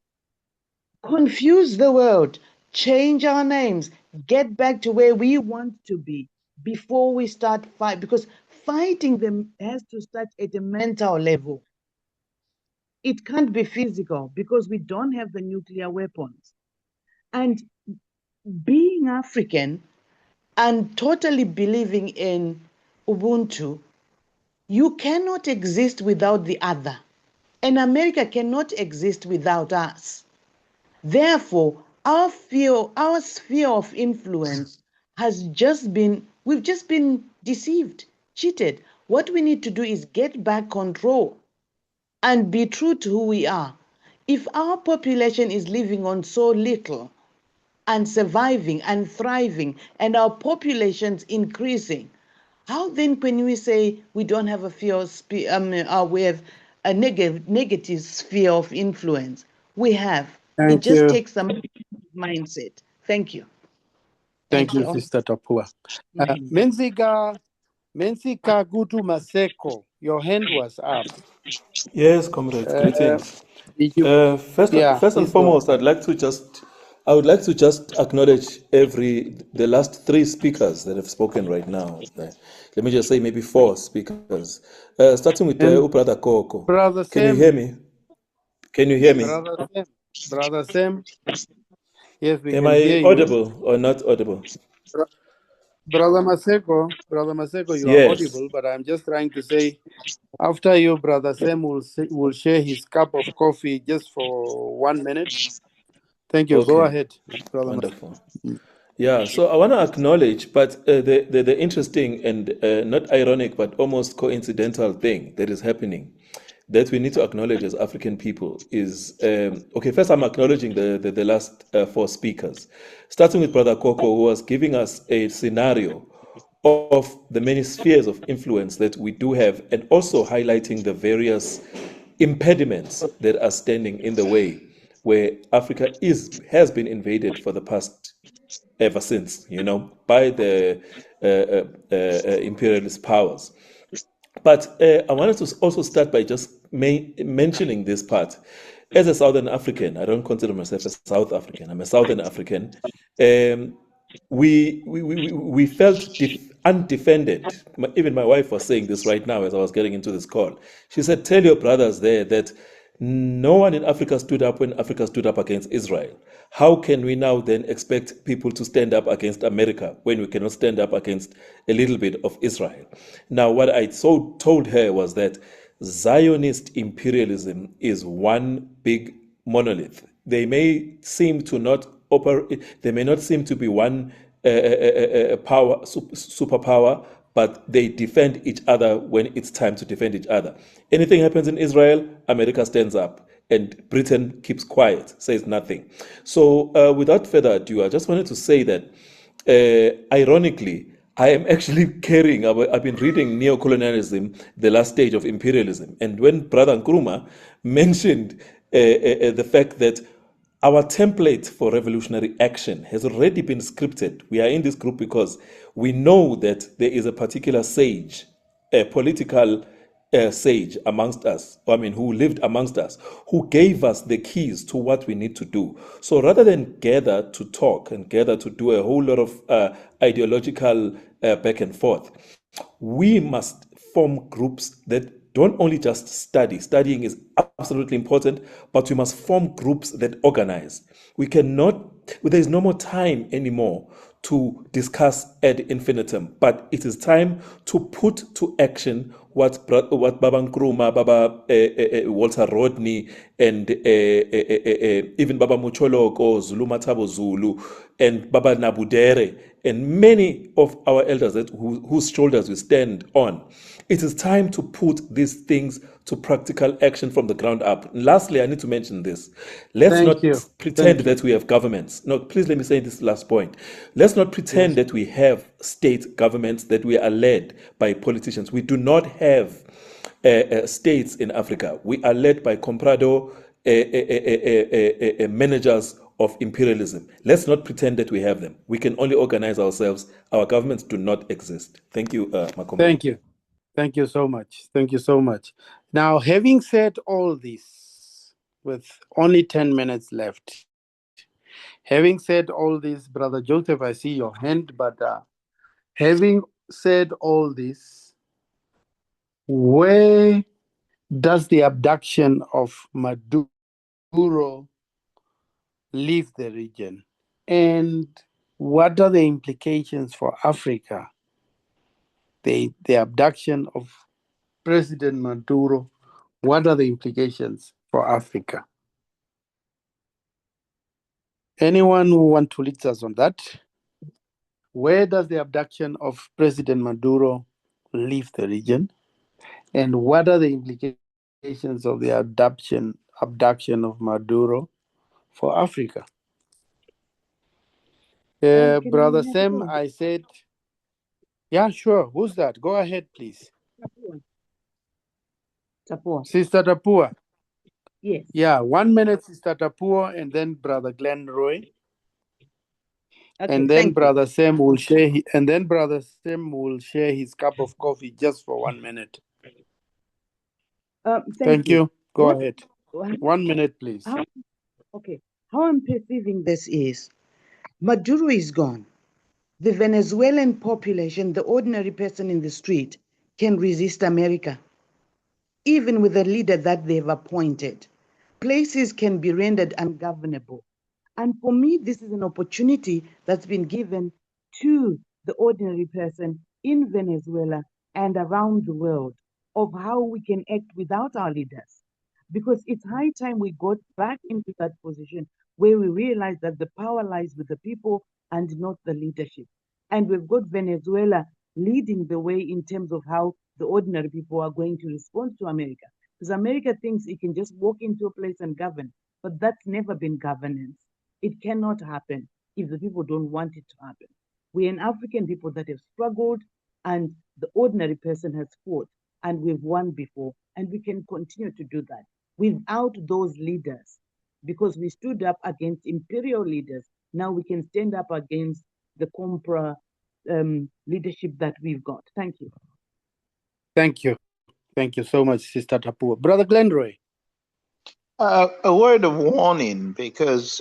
Confuse the world, change our names, get back to where we want to be before we start fight, because fighting them has to start at a mental level. It can't be physical because we don't have the nuclear weapons. And being African and totally believing in Ubuntu, you cannot exist without the other. And America cannot exist without us. Therefore, our sphere of influence we've just been deceived, cheated. What we need to do is get back control and be true to who we are. If our population is living on so little and surviving and thriving, and our population's increasing, how then can we say we don't have we have a negative sphere of influence? We have. It Thank just you. takes some mindset. Thank you. Thank you, you. Sister Tapua. Mensika Gutu Maseko, your hand was up. Yes, comrades, greetings. First and Please go foremost, ahead. I would like to just acknowledge the last three speakers that have spoken right now. Let me just say maybe four speakers. Starting with Brother Koko. Brother Can you Sam. hear me? Can you hear me? Brother Sam. Yes, we Am can hear I you. audible or not audible? Brother Maseko, you are Yes. audible, but I'm just trying to say, after you, Brother Sam will share his cup of coffee just for 1 minute. Thank you. Okay. Go ahead, Brother Wonderful. Yeah, so I want to acknowledge, but the interesting and not ironic, but almost coincidental thing that is happening that we need to acknowledge as African people is okay. First, I'm acknowledging the last four speakers, starting with Brother Coco, who was giving us a scenario of the many spheres of influence that we do have, and also highlighting the various impediments that are standing in the way where Africa has been invaded for the past ever since, by the imperialist powers. But I wanted to also start by just mentioning this part. As a Southern African, I don't consider myself a South African. I'm a Southern African. Um, we felt undefended. Even my wife was saying this right now as I was getting into this call. She said, "Tell your brothers there that no one in Africa stood up when Africa stood up against Israel. How can we now then expect people to stand up against America when we cannot stand up against a little bit of Israel?" Now, what I told her was that Zionist imperialism is one big monolith. They may seem to not operate. They may not seem to be one superpower, but they defend each other when it's time to defend each other. Anything happens in Israel, America stands up, and Britain keeps quiet, says nothing. So, without further ado, I just wanted to say that, ironically, I am actually carrying, I've been reading Neocolonialism, The Last Stage of Imperialism. And when Brother Nkrumah mentioned the fact that our template for revolutionary action has already been scripted. We are in this group because we know that there is a particular sage, a political sage amongst us, who lived amongst us, who gave us the keys to what we need to do. So rather than gather to talk and gather to do a whole lot of ideological back and forth, we must form groups that don't only just study. Studying is absolutely important, but we must form groups that organize. We cannot, there is no more time anymore to discuss ad infinitum, but it is time to put to action what Baba Nkrumah, Baba Walter Rodney, and even Baba Mucholoko, Zulu Matabo Zulu, and Baba Nabudere, and many of our elders whose shoulders we stand on. It is time to put these things to practical action from the ground up. And lastly, I need to mention this. Let's Thank not you. pretend Thank you. that we have governments. No, please let me say this last point. Let's not pretend Yes. that we have state governments, that we are led by politicians. We do not have states in Africa. We are led by comprado managers of imperialism. Let's not pretend that we have them. We can only organize ourselves. Our governments do not exist. Thank you, Makomba. Thank you. Thank you so much. Thank you so much. Now, having said all this, with only 10 minutes left, having said all this, Brother Joseph, I see your hand, but having said all this, where does the abduction of Maduro leave the region? And what are the implications for Africa? The abduction of President Maduro, what are the implications for Africa? Anyone who wants to lead us on that? Where does the abduction of President Maduro leave the region? And what are the implications of the abduction of Maduro for Africa? Brother Sam, I said, yeah, sure. Who's that? Go ahead, please. Tapua. Sister Tapua. Yes. Yeah, 1 minute, Sister Tapua, and then Brother Glenn Roy. Okay, And then thank Brother Sam will share. And then Brother Sam will share his cup of coffee just for 1 minute. Thank you. Go ahead. 1 minute, please. How I'm perceiving this is Maduro is gone. The Venezuelan population, the ordinary person in the street, can resist America, even with the leader that they've appointed. Places can be rendered ungovernable. And for me, this is an opportunity that's been given to the ordinary person in Venezuela and around the world of how we can act without our leaders. Because it's high time we got back into that position where we realize that the power lies with the people and not the leadership. And we've got Venezuela leading the way in terms of how the ordinary people are going to respond to America. Because America thinks it can just walk into a place and govern, but that's never been governance. It cannot happen if the people don't want it to happen. We're an African people that have struggled, and the ordinary person has fought, and we've won before, and we can continue to do that without those leaders. Because we stood up against imperial leaders, now we can stand up against the Compra leadership that we've got. Thank you. Thank you. Thank you so much, Sister Tapua. Brother Glenroy. A word of warning, because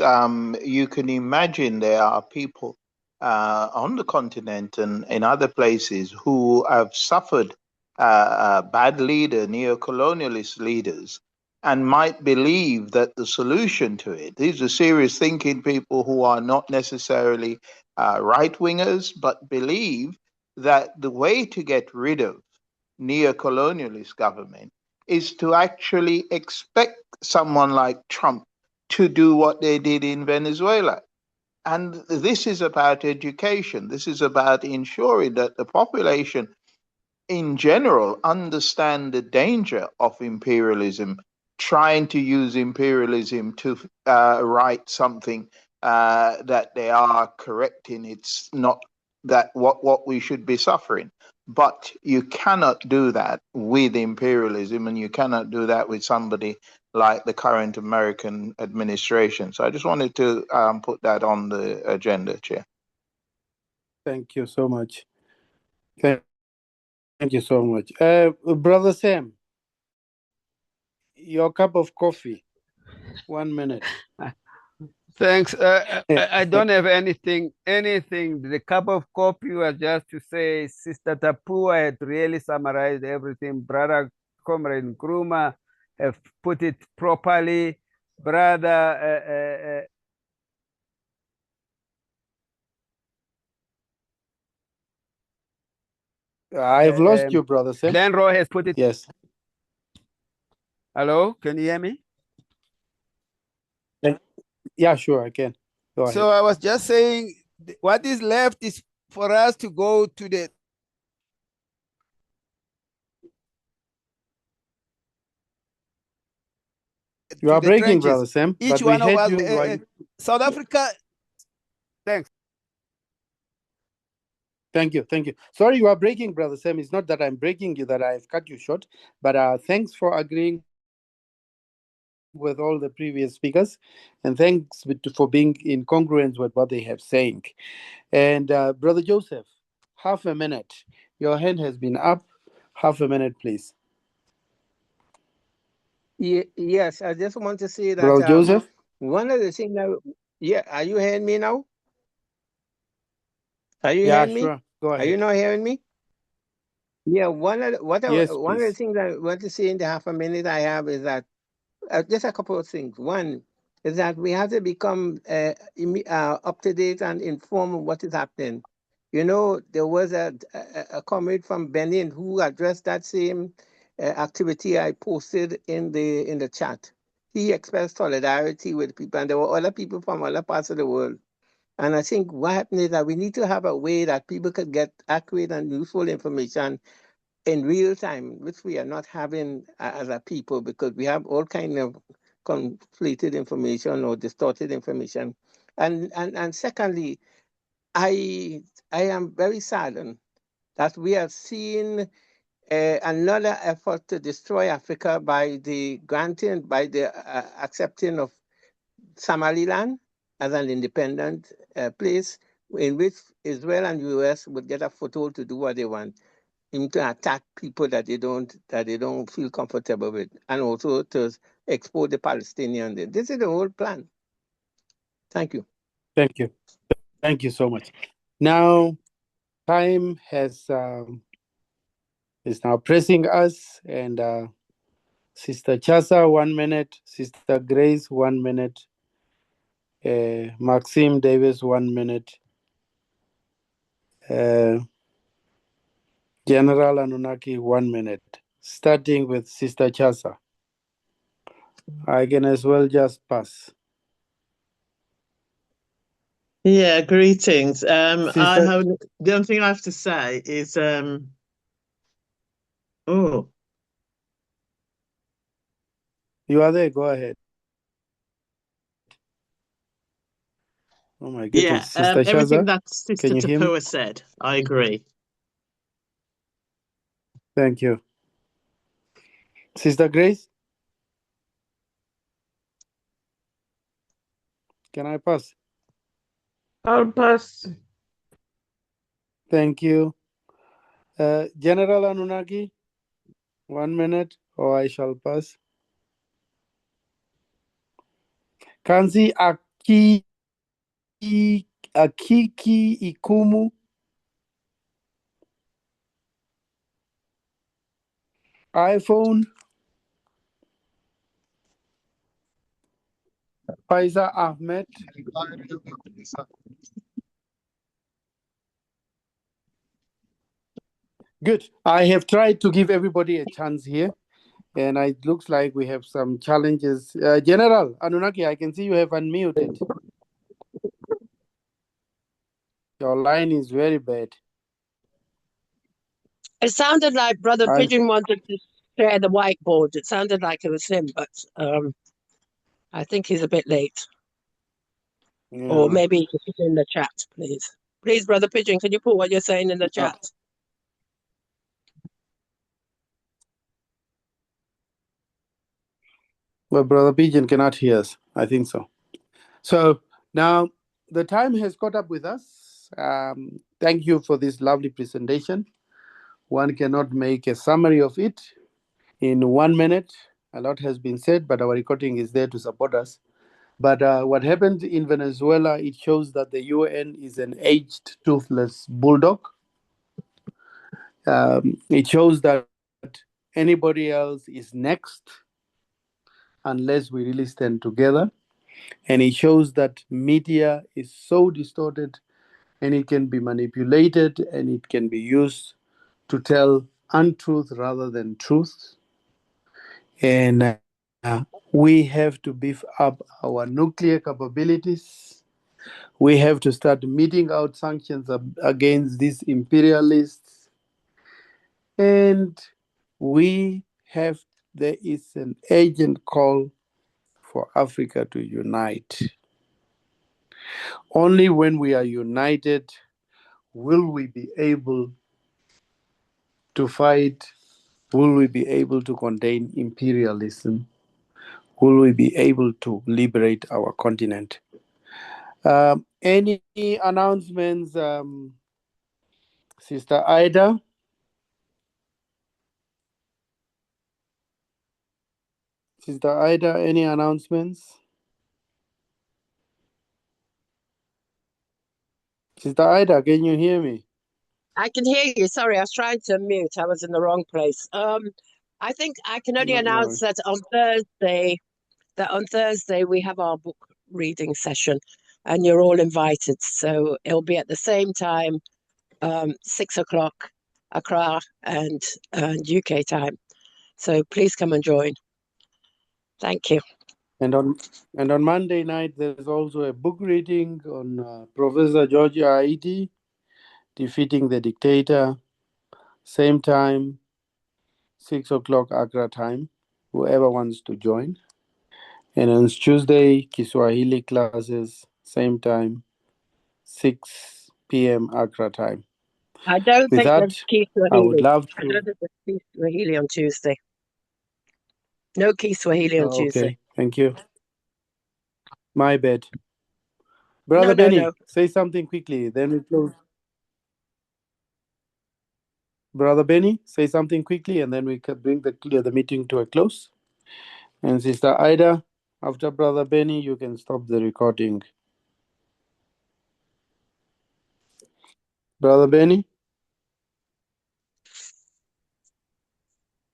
you can imagine there are people on the continent and in other places who have suffered bad leader, neo-colonialist leaders, and might believe that the solution to it, these are serious thinking people who are not necessarily right-wingers, but believe that the way to get rid of neo-colonialist government is to actually expect someone like Trump to do what they did in Venezuela. And this is about education. This is about ensuring that the population in general understand the danger of imperialism, trying to use imperialism to write something that they are correcting. It's not that what we should be suffering. But you cannot do that with imperialism, and you cannot do that with somebody like the current American administration. So I just wanted to put that on the agenda, Chair. Thank you so much. Thank you so much. Brother Sam, your cup of coffee. 1 minute. Thanks. I don't have anything. The cup of coffee was just to say Sister Tapua had really summarized everything. Brother Comrade Nkrumah have put it properly. Brother I've lost you, Brother Sam. Glenroy has put it. Yes. Hello, can you hear me? Yeah, sure, I can. Go ahead. So I was just saying, what is left is for us to go to the You are breaking, trenches. Brother Sam. Each but one we of heard us, you. South Africa. Thanks. Thank you. Sorry, you are breaking, Brother Sam. It's not that I'm breaking you, that I've cut you short, but thanks for agreeing with all the previous speakers, and thanks for being in congruence with what they have saying. And Brother Joseph, half a minute. Your hand has been up. Half a minute, please. Yes, I just want to say that Brother Joseph? one of the things that, are you hearing me now? Are you Yeah, hearing me? sure. Go ahead. Are you not hearing me? Yeah, one of the Yes, things I want to say in the half a minute I have is that just a couple of things. One is that we have to become up to date and informed of what is happening. You know, there was a comrade from Benin who addressed that same activity I posted in the chat. He expressed solidarity with people, and there were other people from other parts of the world. And I think what happened is that we need to have a way that people could get accurate and useful information in real time, which we are not having as a people, because we have all kind of conflated information or distorted information. And secondly, I am very saddened that we have seen another effort to destroy Africa by the accepting of Somaliland as an independent place in which Israel and US would get a foothold to do what they want, to attack people that they don't feel comfortable with, and also to export the Palestinians. This is the whole plan. Thank you. Thank you so much. Now, time is now pressing us, and Sister Chasa, 1 minute. Sister Grace, 1 minute. Maxime Davis, 1 minute. General Anunnaki, 1 minute. Starting with Sister Chasa. I can as well just pass. Yeah, greetings. Sister, the only thing I have to say is oh you are there. Go ahead. Oh my yeah, goodness, Sister everything Shaza, that Sister can you hear me? Tapua said, I agree. Thank you. Sister Grace, can I pass? I'll pass. Thank you. General Anunaki, 1 minute, or I shall pass. Kanzi Akiki Ikumu, iPhone, Faiza Ahmed. Good. I have tried to give everybody a chance here, and it looks like we have some challenges. General Anunaki, I can see you have unmuted. Your line is very bad. It sounded like Brother Pigeon wanted to share the whiteboard. It sounded like it was him, but I think he's a bit late. Yeah. Or maybe he can put it in the chat, please. Please, Brother Pigeon, can you put what you're saying in the chat? Well, Brother Pigeon cannot hear us. I think so. So now the time has caught up with us. Thank you for this lovely presentation. One cannot make a summary of it in 1 minute. A lot has been said, but our recording is there to support us. But what happened in Venezuela, it shows that the UN is an aged, toothless bulldog. It shows that anybody else is next unless we really stand together. And it shows that media is so distorted and it can be manipulated and it can be used to tell untruth rather than truth. And we have to beef up our nuclear capabilities. We have to start meting out sanctions against these imperialists. And there is an urgent call for Africa to unite. Only when we are united will we be able to fight, will we be able to contain imperialism, will we be able to liberate our continent. Any announcements, Sister Ida? Sister Ida, any announcements? Sister Ida, can you hear me? I can hear you. Sorry, I was trying to mute. I was in the wrong place. I think I can only announce that on Thursday we have our book reading session, and you're all invited. So it'll be at the same time, 6 o'clock Accra and UK time. So please come and join. Thank you. And on Monday night, there's also a book reading on Professor George Aidi, Defeating the Dictator. Same time, 6 o'clock Accra time, whoever wants to join. And on Tuesday, Kiswahili classes, same time, 6 p.m. Accra time. I don't With think that, there's Kiswahili. I would love I don't think there's Kiswahili on Tuesday. No Kiswahili on Tuesday. Okay, thank you. My bad. Brother Benny, say something quickly, then we close. Brother Benny, say something quickly, and then we can bring the meeting to a close. And Sister Ida, after Brother Benny, you can stop the recording. Brother Benny?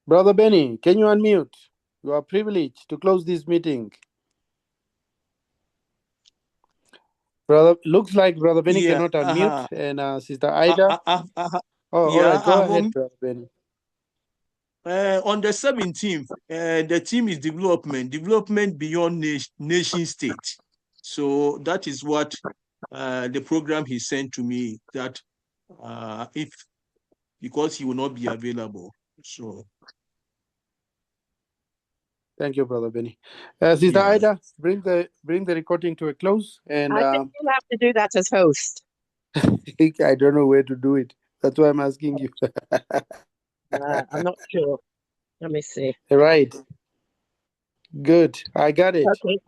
Brother Benny, can you unmute? You are privileged to close this meeting. Brother, looks like Brother Benny cannot unmute, and Sister Ida. All right, go ahead, Brother Benny. On the 17th, the team is development beyond nation state. So that is what the program he sent to me that because he will not be available. So Thank you, Brother Benny. Sister yeah. Ida, bring the recording to a close. And I think you'll have to do that as host. I don't know where to do it. That's why I'm asking you. I'm not sure. Let me see. Right. Good. I got it. Okay.